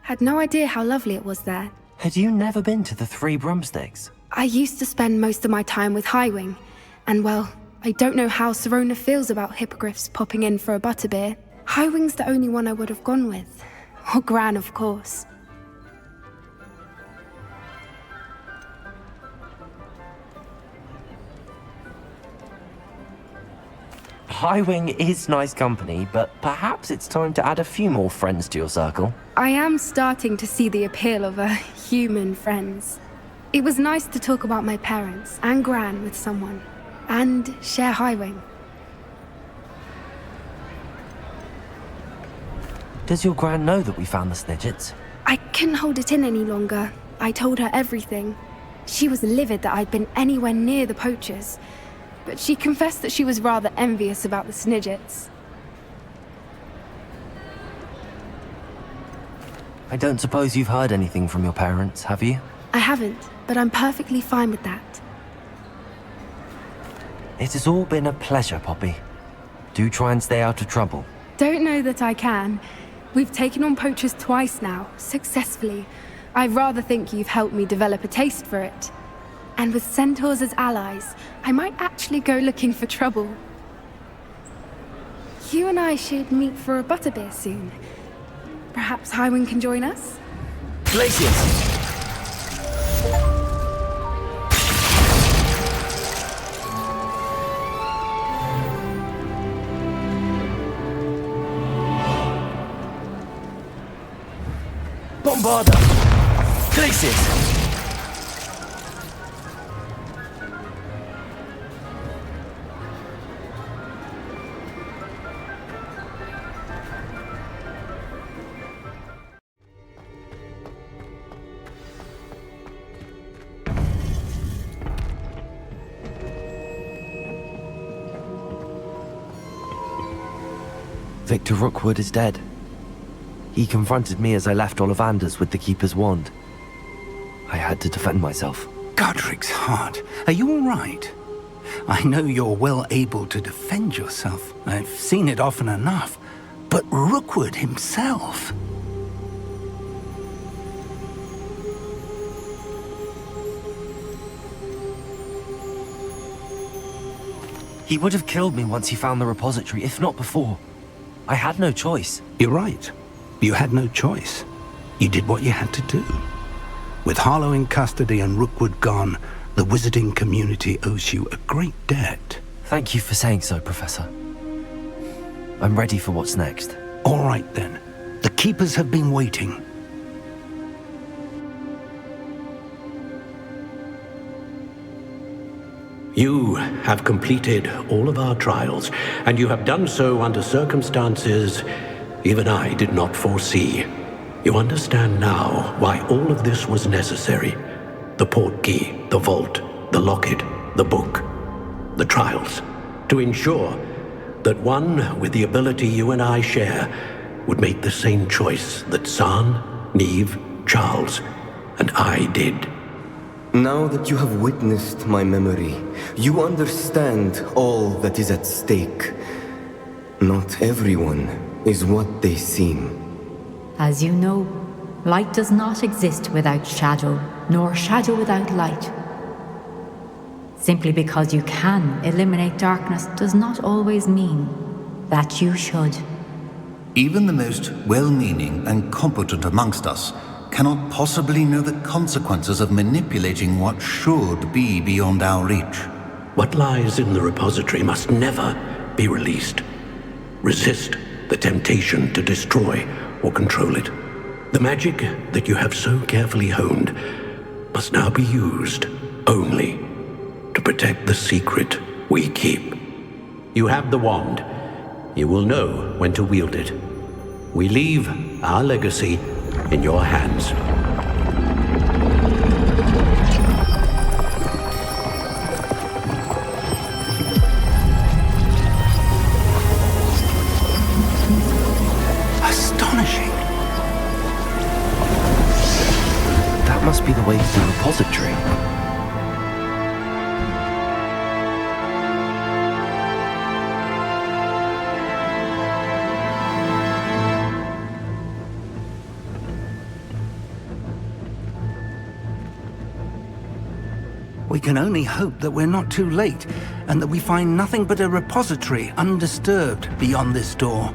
Had no idea how lovely it was there. Had you never been to the Three Broomsticks? I used to spend most of my time with Highwing, and well, I don't know how Serona feels about hippogriffs popping in for a butterbeer. Highwing's the only one I would have gone with. Or Gran, of course. Highwing is nice company, but perhaps it's time to add a few more friends to your circle. I am starting to see the appeal of human friends. It was nice to talk about my parents and Gran with someone, and share Highwing. Does your Gran know that we found the Snidgets? I couldn't hold it in any longer. I told her everything. She was livid that I'd been anywhere near the poachers, but she confessed that she was rather envious about the Snidgets. I don't suppose you've heard anything from your parents, have you? I haven't, but I'm perfectly fine with that. It has all been a pleasure, Poppy. Do try and stay out of trouble. Don't know that I can. We've taken on poachers twice now, successfully. I rather think you've helped me develop a taste for it. And with centaurs as allies, I might actually go looking for trouble. You and I should meet for a butterbeer soon. Perhaps Highwing can join us? Glacius! Bombarda! Glacius! Viktor Rookwood is dead. He confronted me as I left Ollivander's with the Keeper's wand. I had to defend myself. Godric's heart. Are you all right? I know you're well able to defend yourself. I've seen it often enough. But Rookwood himself... He would have killed me once he found the repository, if not before. I had no choice. You're right. You had no choice. You did what you had to do. With Harlow in custody and Rookwood gone, the wizarding community owes you a great debt. Thank you for saying so, Professor. I'm ready for what's next. All right, then. The Keepers have been waiting. You have completed all of our trials, and you have done so under circumstances even I did not foresee. You understand now why all of this was necessary. The portkey, the vault, the locket, the book, the trials. To ensure that one with the ability you and I share would make the same choice that San, Neve, Charles, and I did. Now that you have witnessed my memory, you understand all that is at stake. Not everyone is what they seem. As you know, light does not exist without shadow, nor shadow without light. Simply because you can eliminate darkness does not always mean that you should. Even the most well-meaning and competent amongst us cannot possibly know the consequences of manipulating what should be beyond our reach. What lies in the repository must never be released. Resist the temptation to destroy or control it. The magic that you have so carefully honed must now be used only to protect the secret we keep. You have the wand. You will know when to wield it. We leave our legacy in your hands. Astonishing. That must be the way to the repository. We can only hope that we're not too late, and that we find nothing but a repository undisturbed beyond this door.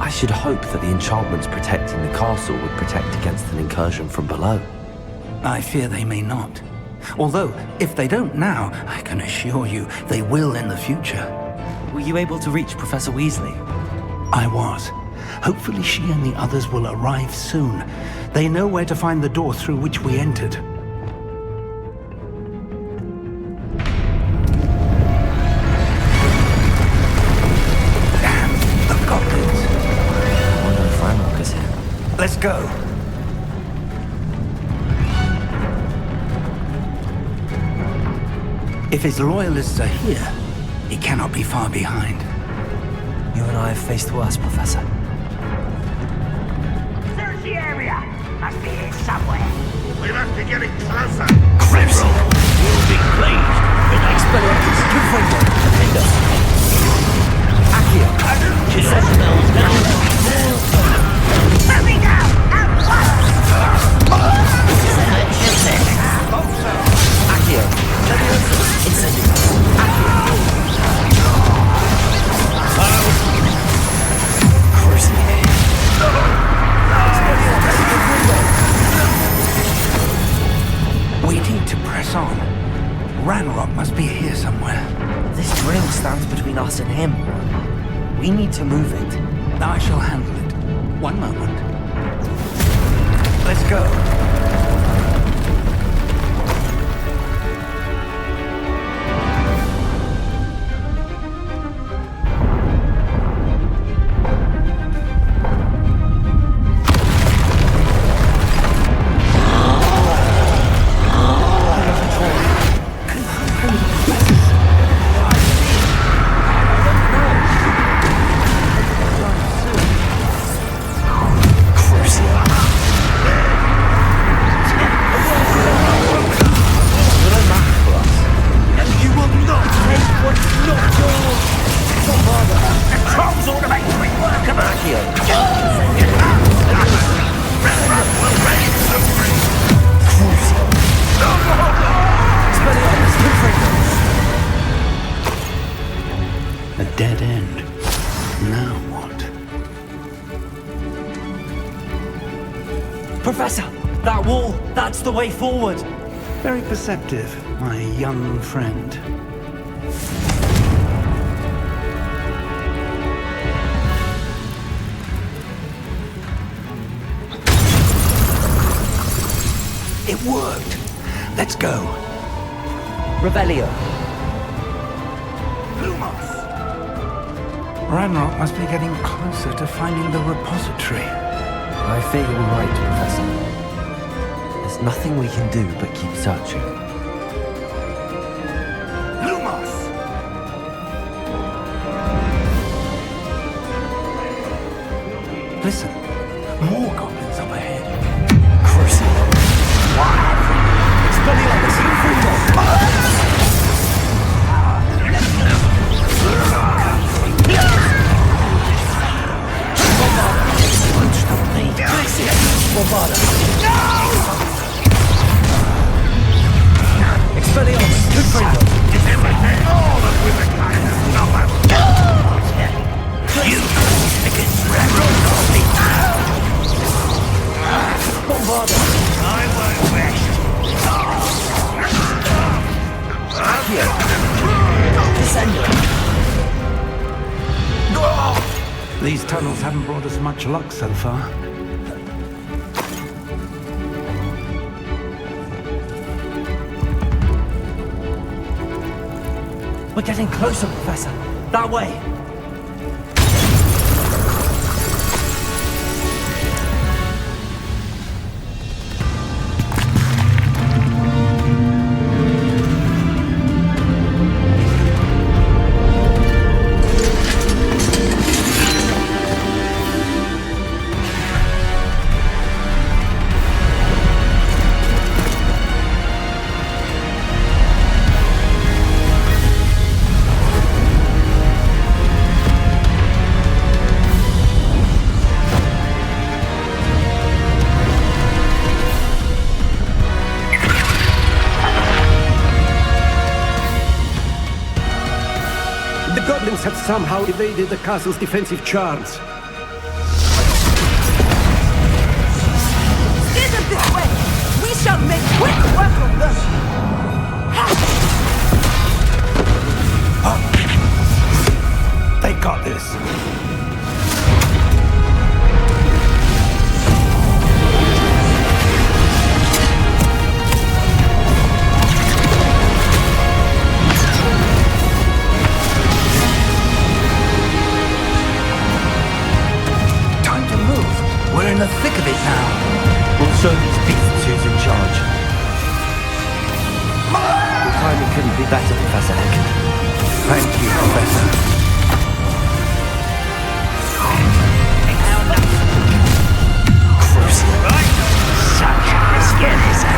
I should hope that the enchantments protecting the castle would protect against an incursion from below. I fear they may not. Although, if they don't now, I can assure you they will in the future. Were you able to reach Professor Weasley? I was. Hopefully she and the others will arrive soon. They know where to find the door through which we entered. Let's go. If his loyalists are here, he cannot be far behind. You and I have faced worse, Professor. Search the area. Must be here somewhere. We must be getting closer. Crimson will be pleased with Expelliarmus, Confringo, Defender. Accio, Sentinels now. Let me go! Accio, Incendio, Accio. We need to press on. Ranrock must be here somewhere. This drill stands between us and him. We need to move it. I shall handle it. One moment. Let's go. A dead end. Now what? Professor, that wall, that's the way forward. Very perceptive, my young friend. It worked. Let's go. Revelio. Ranrock must be getting closer to finding the repository. I fear you're right, Professor. There's nothing we can do but keep searching. Listen, more goblins up ahead. Crucio. Expelliarmus, Confringo. Bombarda. Expelliarmus, Confringo. All of womankind is stubborn. You against Ranrock. These tunnels haven't brought us much luck so far. We're getting closer, Professor. That way. Have somehow evaded the castle's defensive charms. Steer them this way! We shall make quick work of them! They got this. We're in the thick of it now. We'll show these beasts who's in charge. The timing couldn't be better, Professor Heck. Thank you, Professor. Crucial. Right. Let's get this out.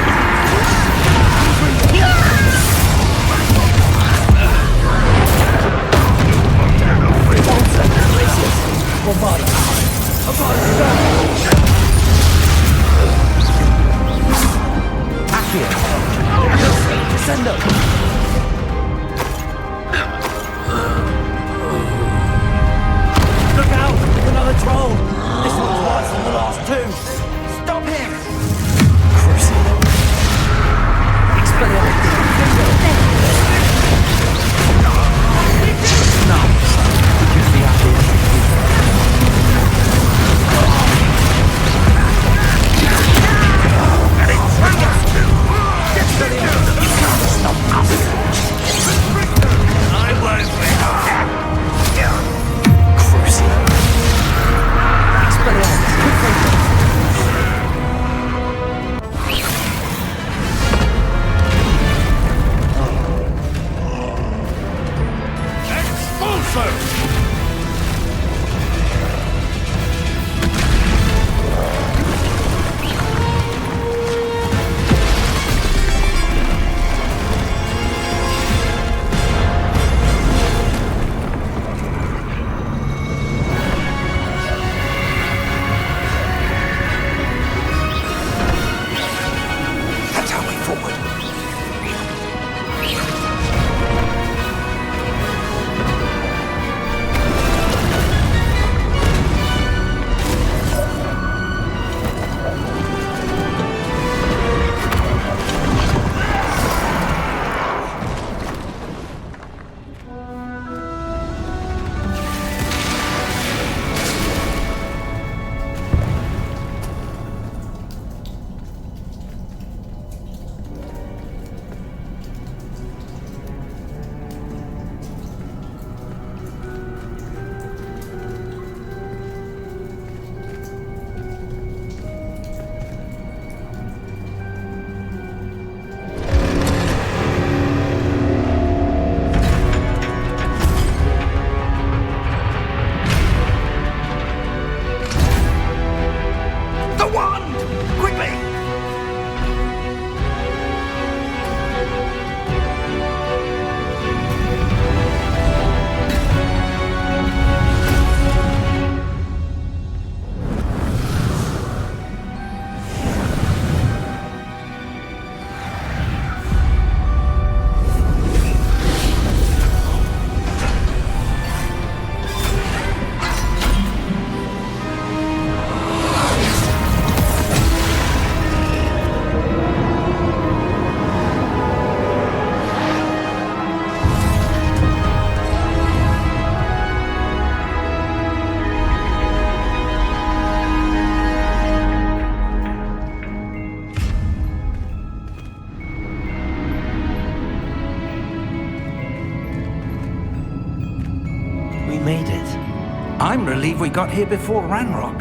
I'm relieved we got here before Ranrock.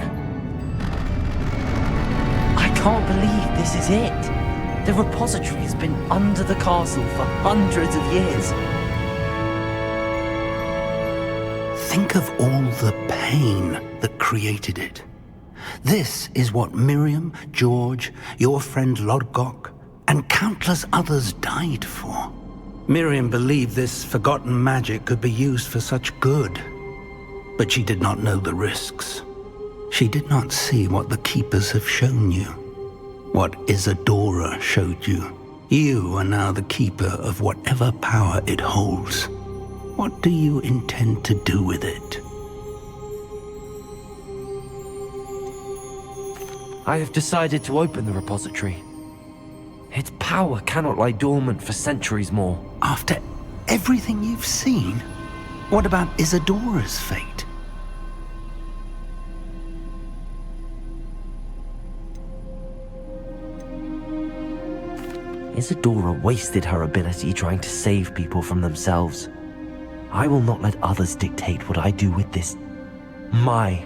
I can't believe this is it. The repository has been under the castle for hundreds of years. Think of all the pain that created it. This is what Miriam, George, your friend Lodgok, and countless others died for. Miriam believed this forgotten magic could be used for such good, but she did not know the risks. She did not see what the Keepers have shown you, what Isadora showed you. You are now the Keeper of whatever power it holds. What do you intend to do with it? I have decided to open the repository. Its power cannot lie dormant for centuries more. After everything you've seen, what about Isadora's fate? Isadora wasted her ability trying to save people from themselves. I will not let others dictate what I do with this. My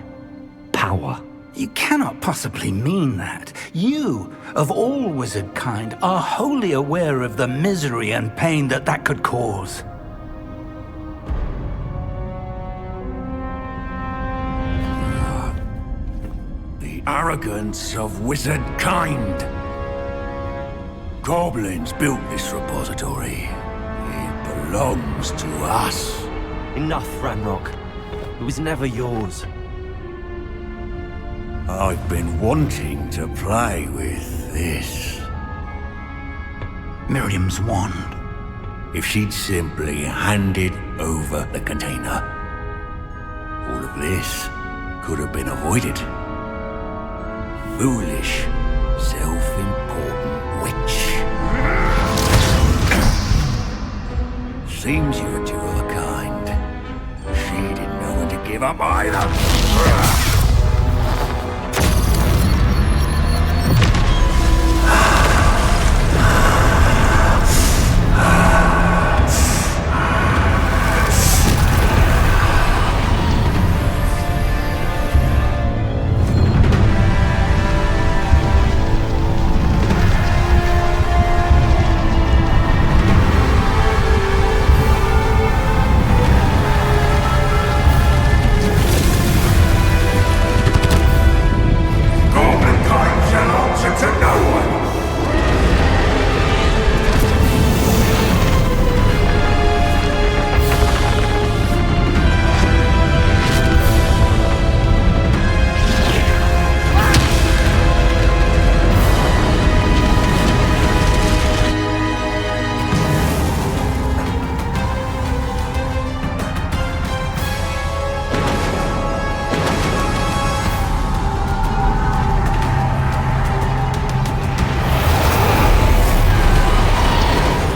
power. You cannot possibly mean that. You, of all wizard kind, are wholly aware of the misery and pain that could cause. The arrogance of wizard kind. Goblins built this repository. It belongs to us. Enough, Ranrock. It was never yours. I've been wanting to play with this. Miriam's wand. If she'd simply handed over the container, all of this could have been avoided. Foolish, self-important witch. Seems you're two of a kind. She didn't know when to give up either.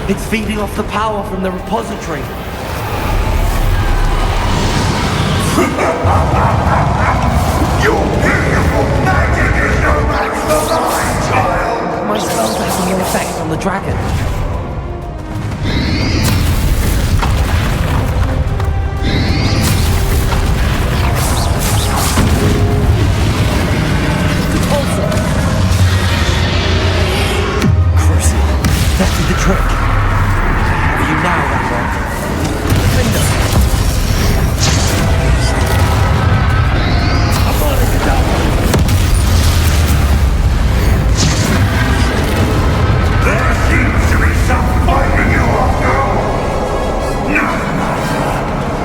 It's feeding off the power from the repository. Your beautiful magic is no match for mine, child! My spells are having no effect on the dragon. Crucible. That did the trick. Are you now, Ranrock? Defender. I'm on it, There seems to be some fighting you after all. No matter.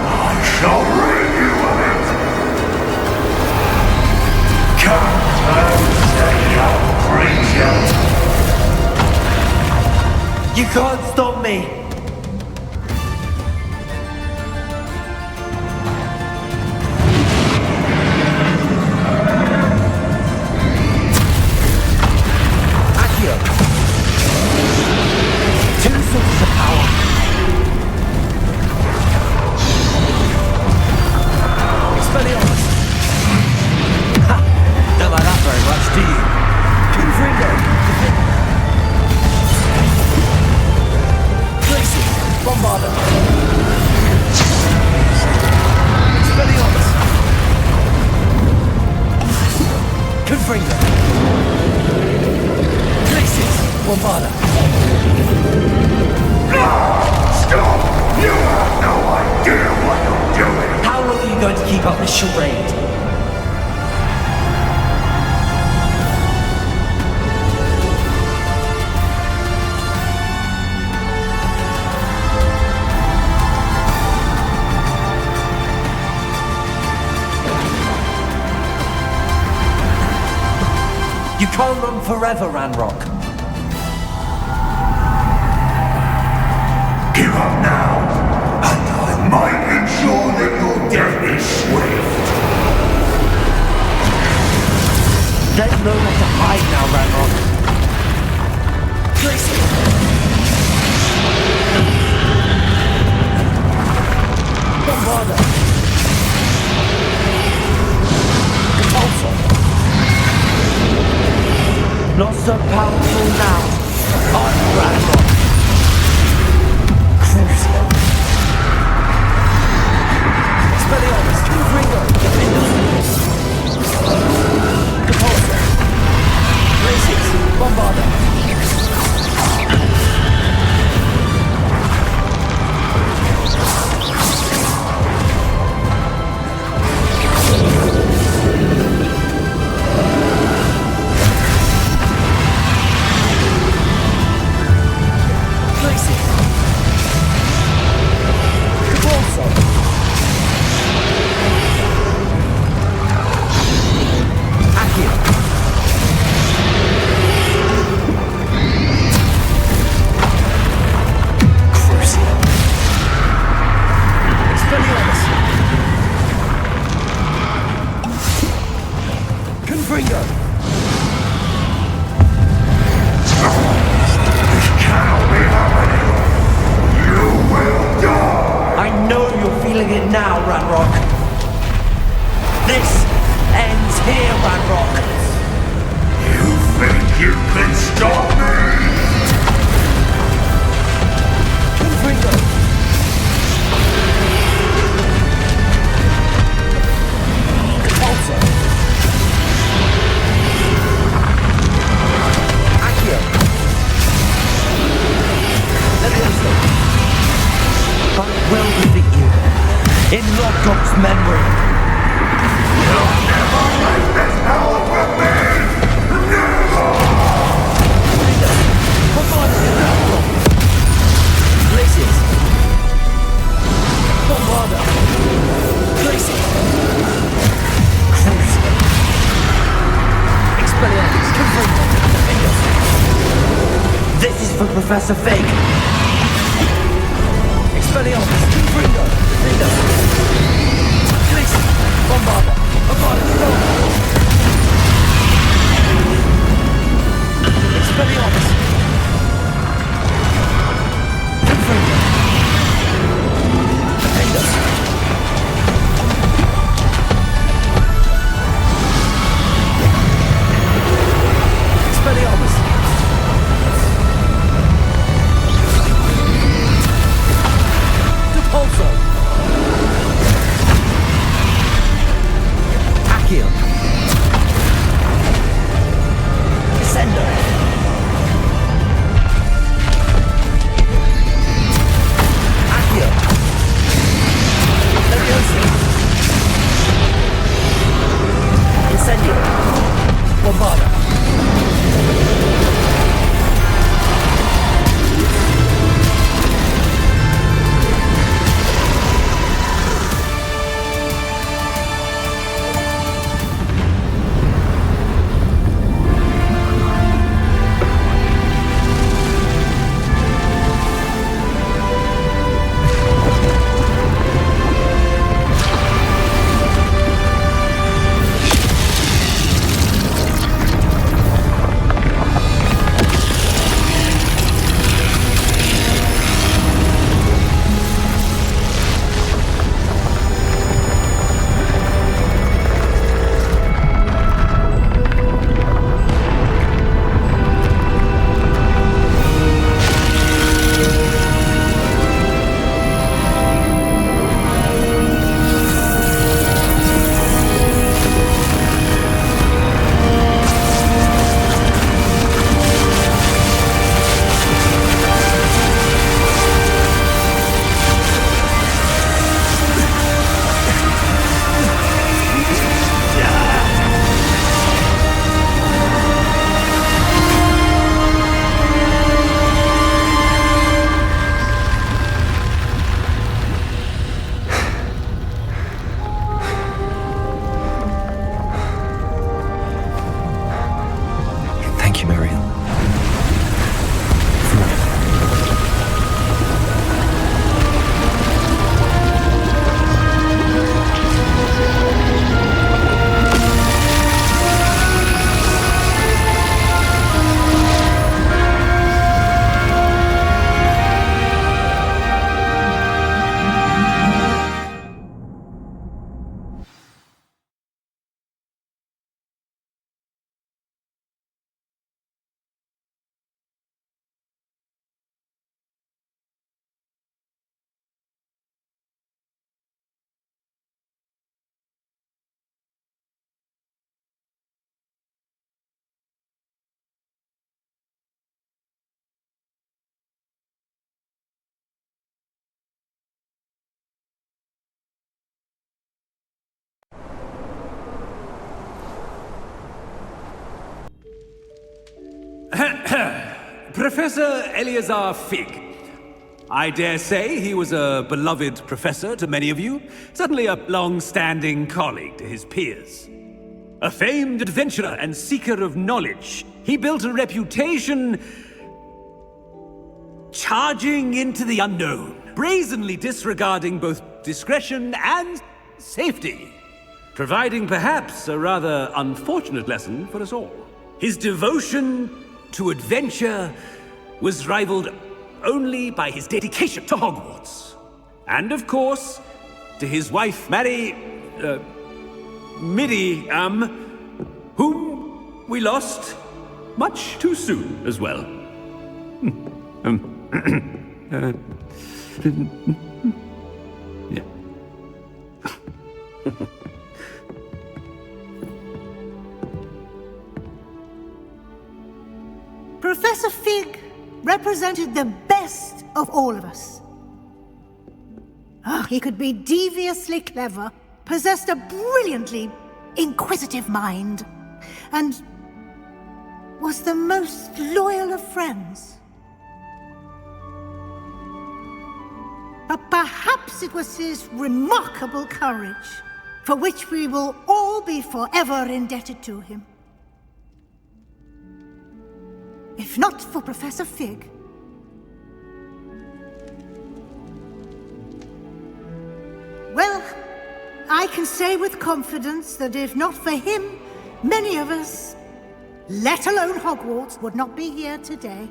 I shall rid you of it. Come close, young creature. You can't stop me! Accio! Two sources of power. Expelliarmus! Ha! Don't like that very much, do you? Confringo! Bombard them. Expelliarmus. charade. You can't run forever, Ranrock. Give up now, and I might ensure that your death is swift. There's nowhere to hide now, Ranrock. Tracy! Bombarda! Repulsor! Not so powerful now. I'm Ranrock. Crucio. Expelliarmus. Ringo. Repulsor. Races. Bombarda. Professor Fake. Expelliarmus. Ringo. Ringo. Gleason. Bombarda. Bombarda. Expelliarmus. Ringo. Ringo. Expelliarmus. Also, Accio. Descendo. Accio. Leviosa. Incendio. Bombarda. Professor Eleazar Fig. I dare say he was a beloved professor to many of you, certainly a long-standing colleague to his peers. A famed adventurer and seeker of knowledge, he built a reputation charging into the unknown, brazenly disregarding both discretion and safety, providing perhaps a rather unfortunate lesson for us all. His devotion to adventure was rivaled only by his dedication to Hogwarts. And of course, to his wife, Midi, whom we lost much too soon as well. Yeah. Professor Fig represented the best of all of us. He could be deviously clever, possessed a brilliantly inquisitive mind, and was the most loyal of friends. But perhaps it was his remarkable courage, for which we will all be forever indebted to him. If not for Professor Fig, well, I can say with confidence that if not for him, many of us, let alone Hogwarts, would not be here today.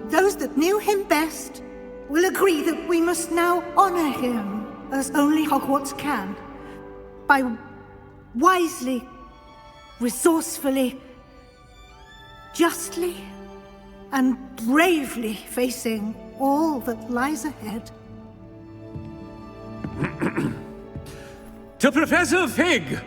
Those that knew him best will agree that we must now honor him as only Hogwarts can, by wisely, resourcefully, justly, and bravely facing all that lies ahead. To Professor Fig!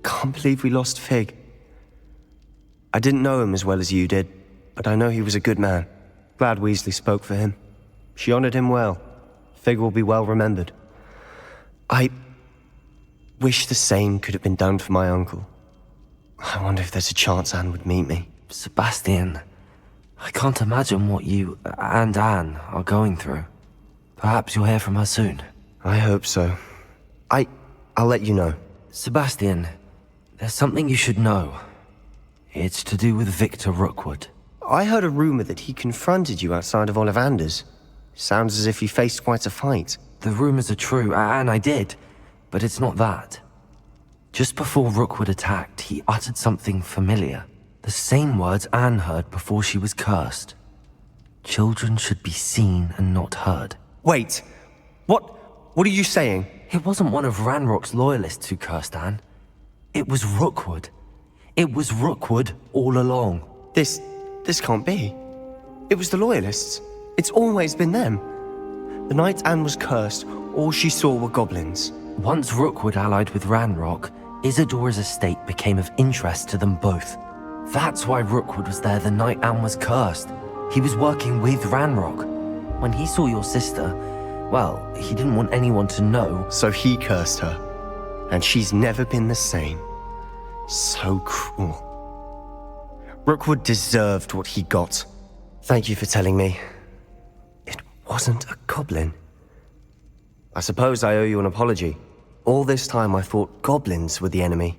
Can't believe we lost Fig. I didn't know him as well as you did, but I know he was a good man. Glad Weasley spoke for him. She honored him well. Fig will be well remembered. I wish the same could have been done for my uncle. I wonder if there's a chance Anne would meet me. Sebastian, I can't imagine what you and Anne are going through. Perhaps you'll hear from her soon. I hope so. I'll let you know. Sebastian, there's something you should know. It's to do with Viktor Rookwood. I heard a rumor that he confronted you outside of Ollivander's. Sounds as if he faced quite a fight. The rumors are true, and I did, but it's not that. Just before Rookwood attacked, he uttered something familiar. The same words Anne heard before she was cursed. Children should be seen and not heard. Wait, what are you saying? It wasn't one of Ranrock's loyalists who cursed Anne. It was Rookwood. It was Rookwood all along. This can't be. It was the Loyalists. It's always been them. The night Anne was cursed, all she saw were goblins. Once Rookwood allied with Ranrock, Isadora's estate became of interest to them both. That's why Rookwood was there the night Anne was cursed. He was working with Ranrock. When he saw your sister, well, he didn't want anyone to know. So he cursed her. And she's never been the same. So cruel. Rookwood deserved what he got. Thank you for telling me. It wasn't a goblin. I suppose I owe you an apology. All this time I thought goblins were the enemy.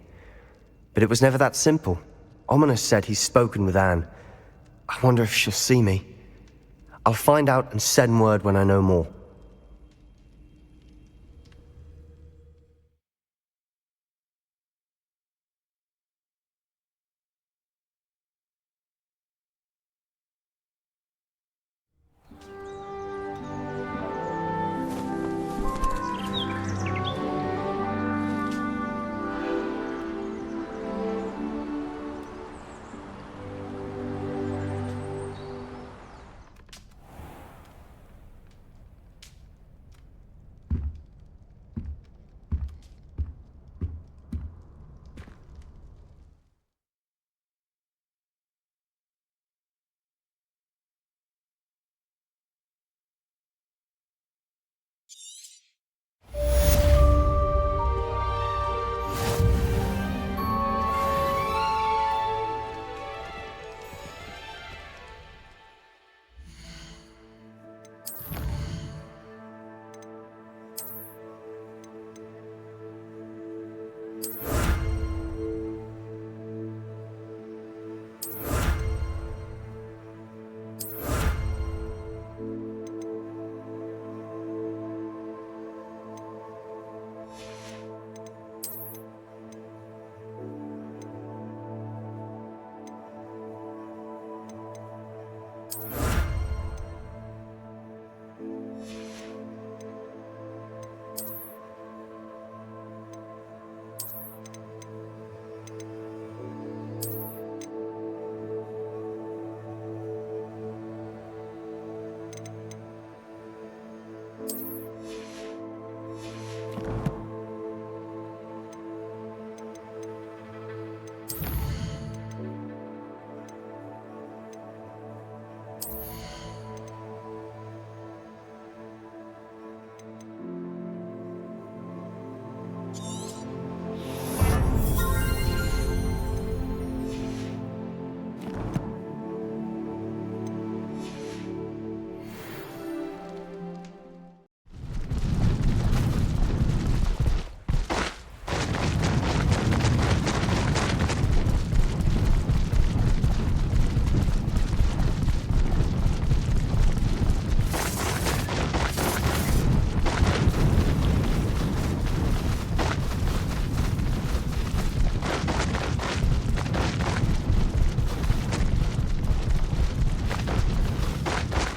But it was never that simple. Ominous said he's spoken with Anne. I wonder if she'll see me. I'll find out and send word when I know more.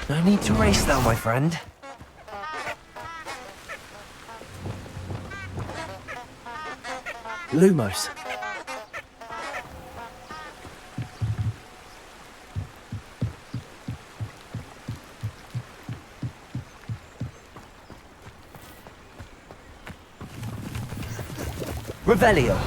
No need to race now, my friend. Lumos. Revelio.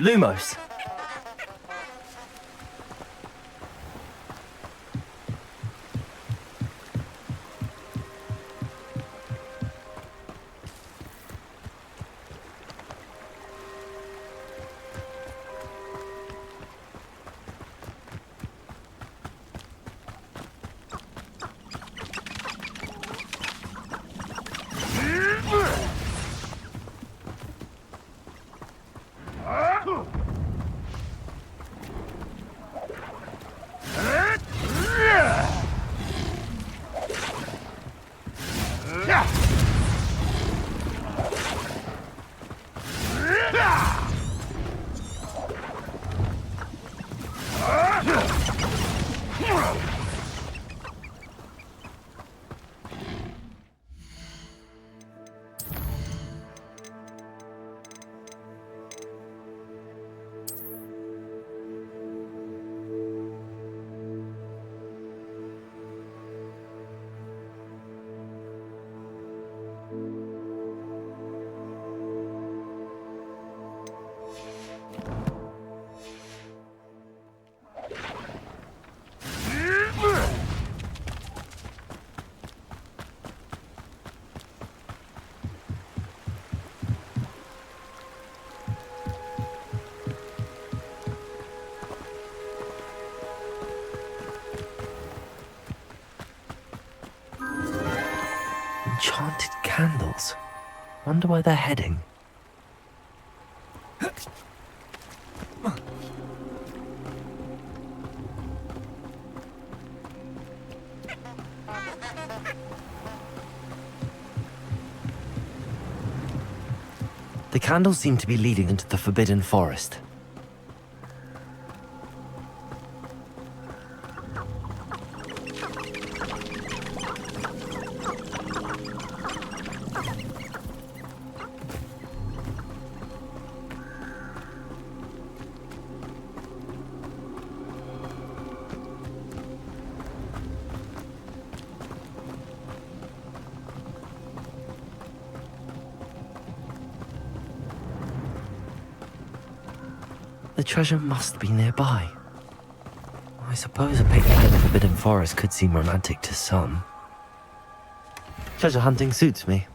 Lumos. Enchanted candles. Wonder where they're heading. The candles seem to be leading into the Forbidden Forest. The treasure must be nearby. I suppose a picnic in the Forbidden Forest could seem romantic to some. Treasure hunting suits me.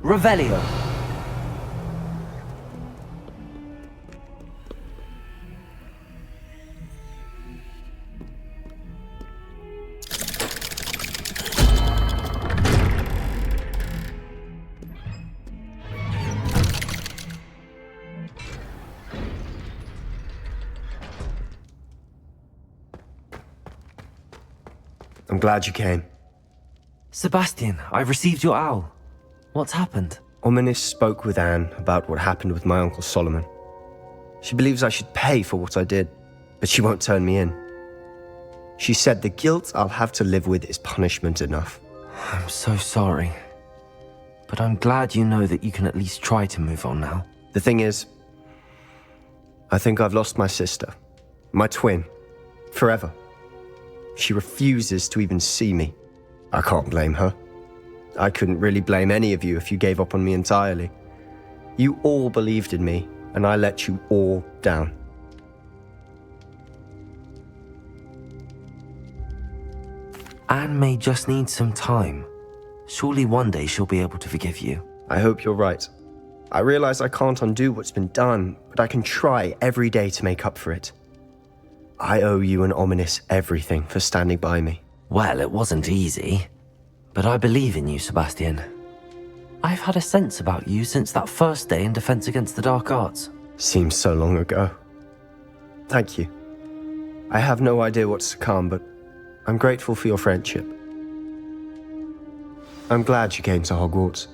Revelio. I'm glad you came. Sebastian, I've received your owl. What's happened? Ominis spoke with Anne about what happened with my Uncle Solomon. She believes I should pay for what I did, but she won't turn me in. She said the guilt I'll have to live with is punishment enough. I'm so sorry. But I'm glad you know that you can at least try to move on now. The thing is, I think I've lost my sister, my twin, forever. She refuses to even see me. I can't blame her. I couldn't really blame any of you if you gave up on me entirely. You all believed in me, and I let you all down. Anne may just need some time. Surely one day she'll be able to forgive you. I hope you're right. I realize I can't undo what's been done, but I can try every day to make up for it. I owe you and Ominis everything for standing by me. Well, it wasn't easy, but I believe in you, Sebastian. I've had a sense about you since that first day in Defense Against the Dark Arts. Seems so long ago. Thank you. I have no idea what's to come, but I'm grateful for your friendship. I'm glad you came to Hogwarts.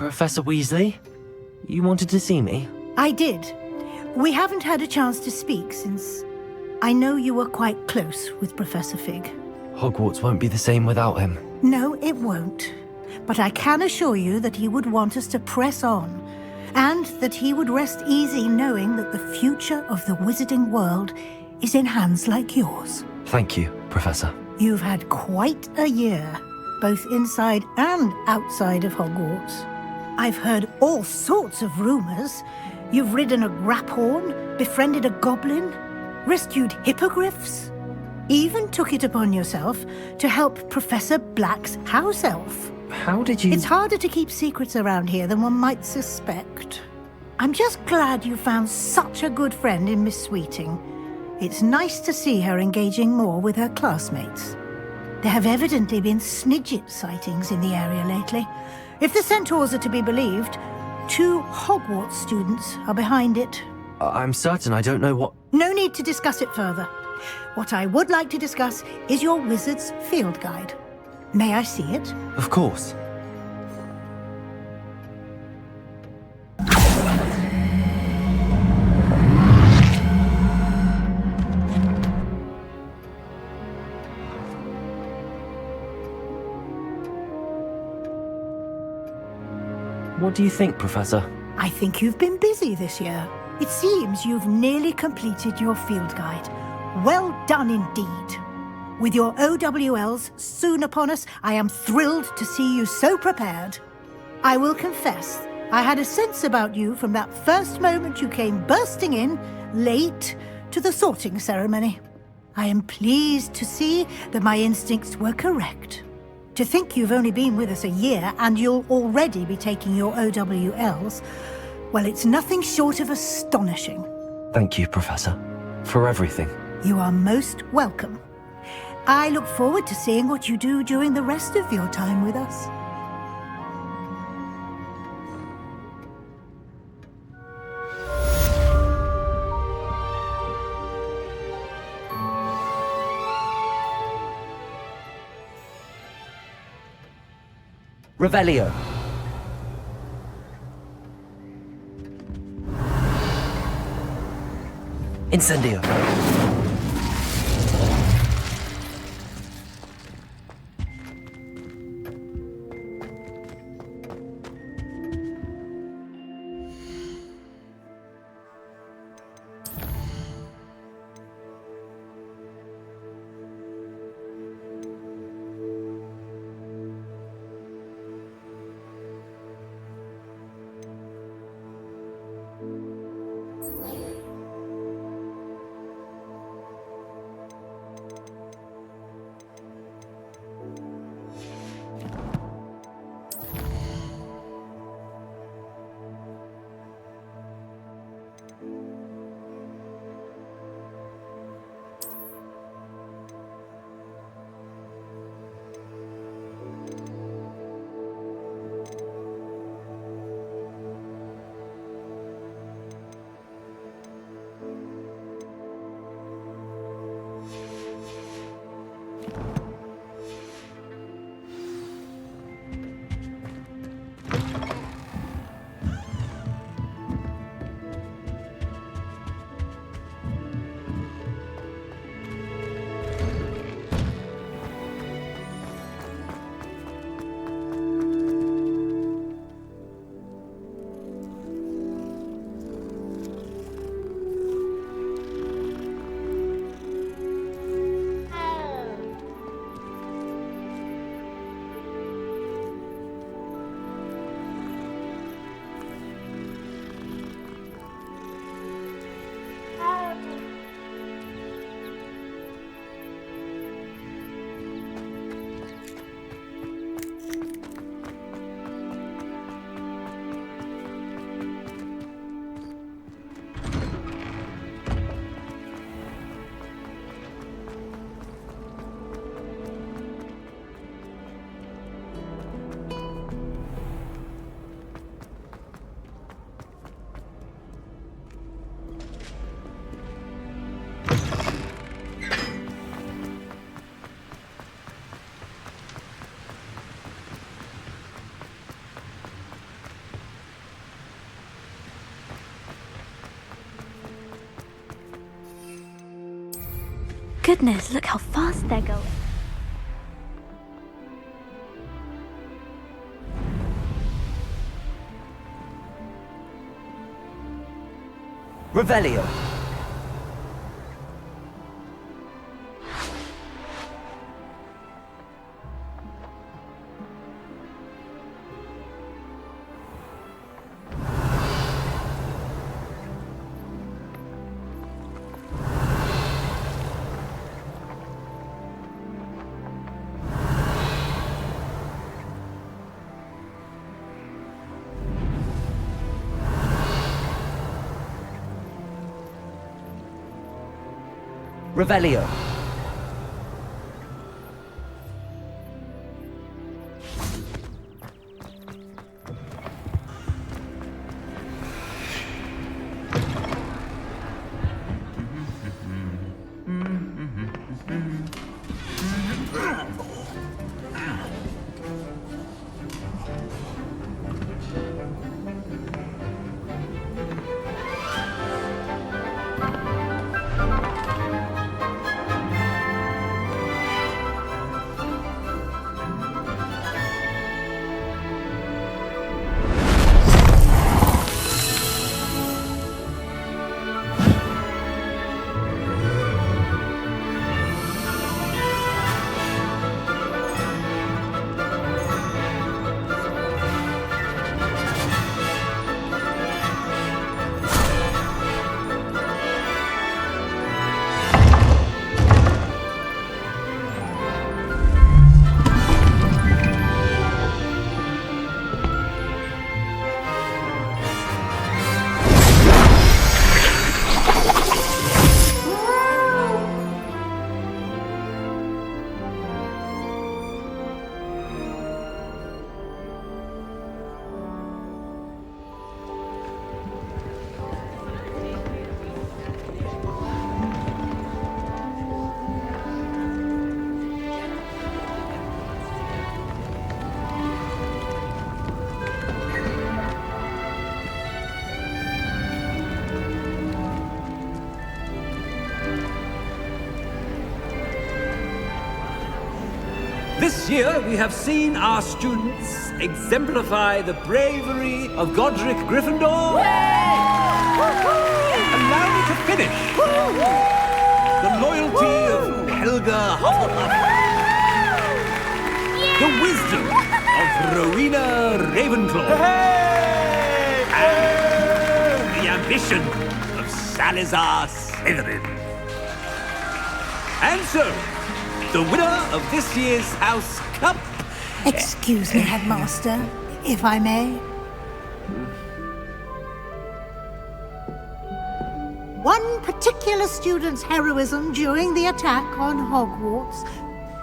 Professor Weasley? You wanted to see me? I did. We haven't had a chance to speak since I know you were quite close with Professor Fig. Hogwarts won't be the same without him. No, it won't. But I can assure you that he would want us to press on, and that he would rest easy knowing that the future of the wizarding world is in hands like yours. Thank you, Professor. You've had quite a year, both inside and outside of Hogwarts. I've heard all sorts of rumors. You've ridden a graphorn, befriended a goblin, rescued hippogriffs, even took it upon yourself to help Professor Black's house elf. How did you... It's harder to keep secrets around here than one might suspect. I'm just glad you found such a good friend in Miss Sweeting. It's nice to see her engaging more with her classmates. There have evidently been Snidget sightings in the area lately. If the centaurs are to be believed, 2 Hogwarts students are behind it. I'm certain I don't know what... No need to discuss it further. What I would like to discuss is your wizard's field guide. May I see it? Of course. What do you think, Professor? I think you've been busy this year. It seems you've nearly completed your field guide. Well done indeed. With your OWLs soon upon us, I am thrilled to see you so prepared. I will confess, I had a sense about you from that first moment you came bursting in, late, to the sorting ceremony. I am pleased to see that my instincts were correct. To think you've only been with us a year and you'll already be taking your OWLs, well, it's nothing short of astonishing. Thank you, Professor, for everything. You are most welcome. I look forward to seeing what you do during the rest of your time with us. Revelio. Incendio. Goodness, look how fast they're going. Revelio. Revelio. This year, we have seen our students exemplify the bravery of Godric Gryffindor. Allow me to finish. The loyalty of Helga Hufflepuff. The wisdom of Rowena Ravenclaw. And the ambition of Salazar Slytherin. And so, the winner of this year's House Cup... Excuse me, Headmaster, if I may. One particular student's heroism during the attack on Hogwarts,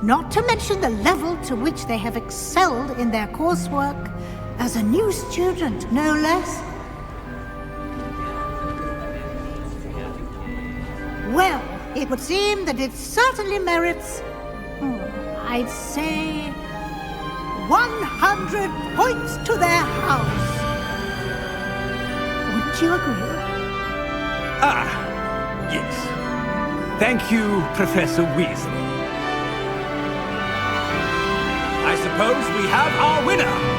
not to mention the level to which they have excelled in their coursework, as a new student, no less. Well, it would seem that it certainly merits... I'd say 100 points to their house. Wouldn't you agree? Ah, yes. Thank you, Professor Weasley. I suppose we have our winner.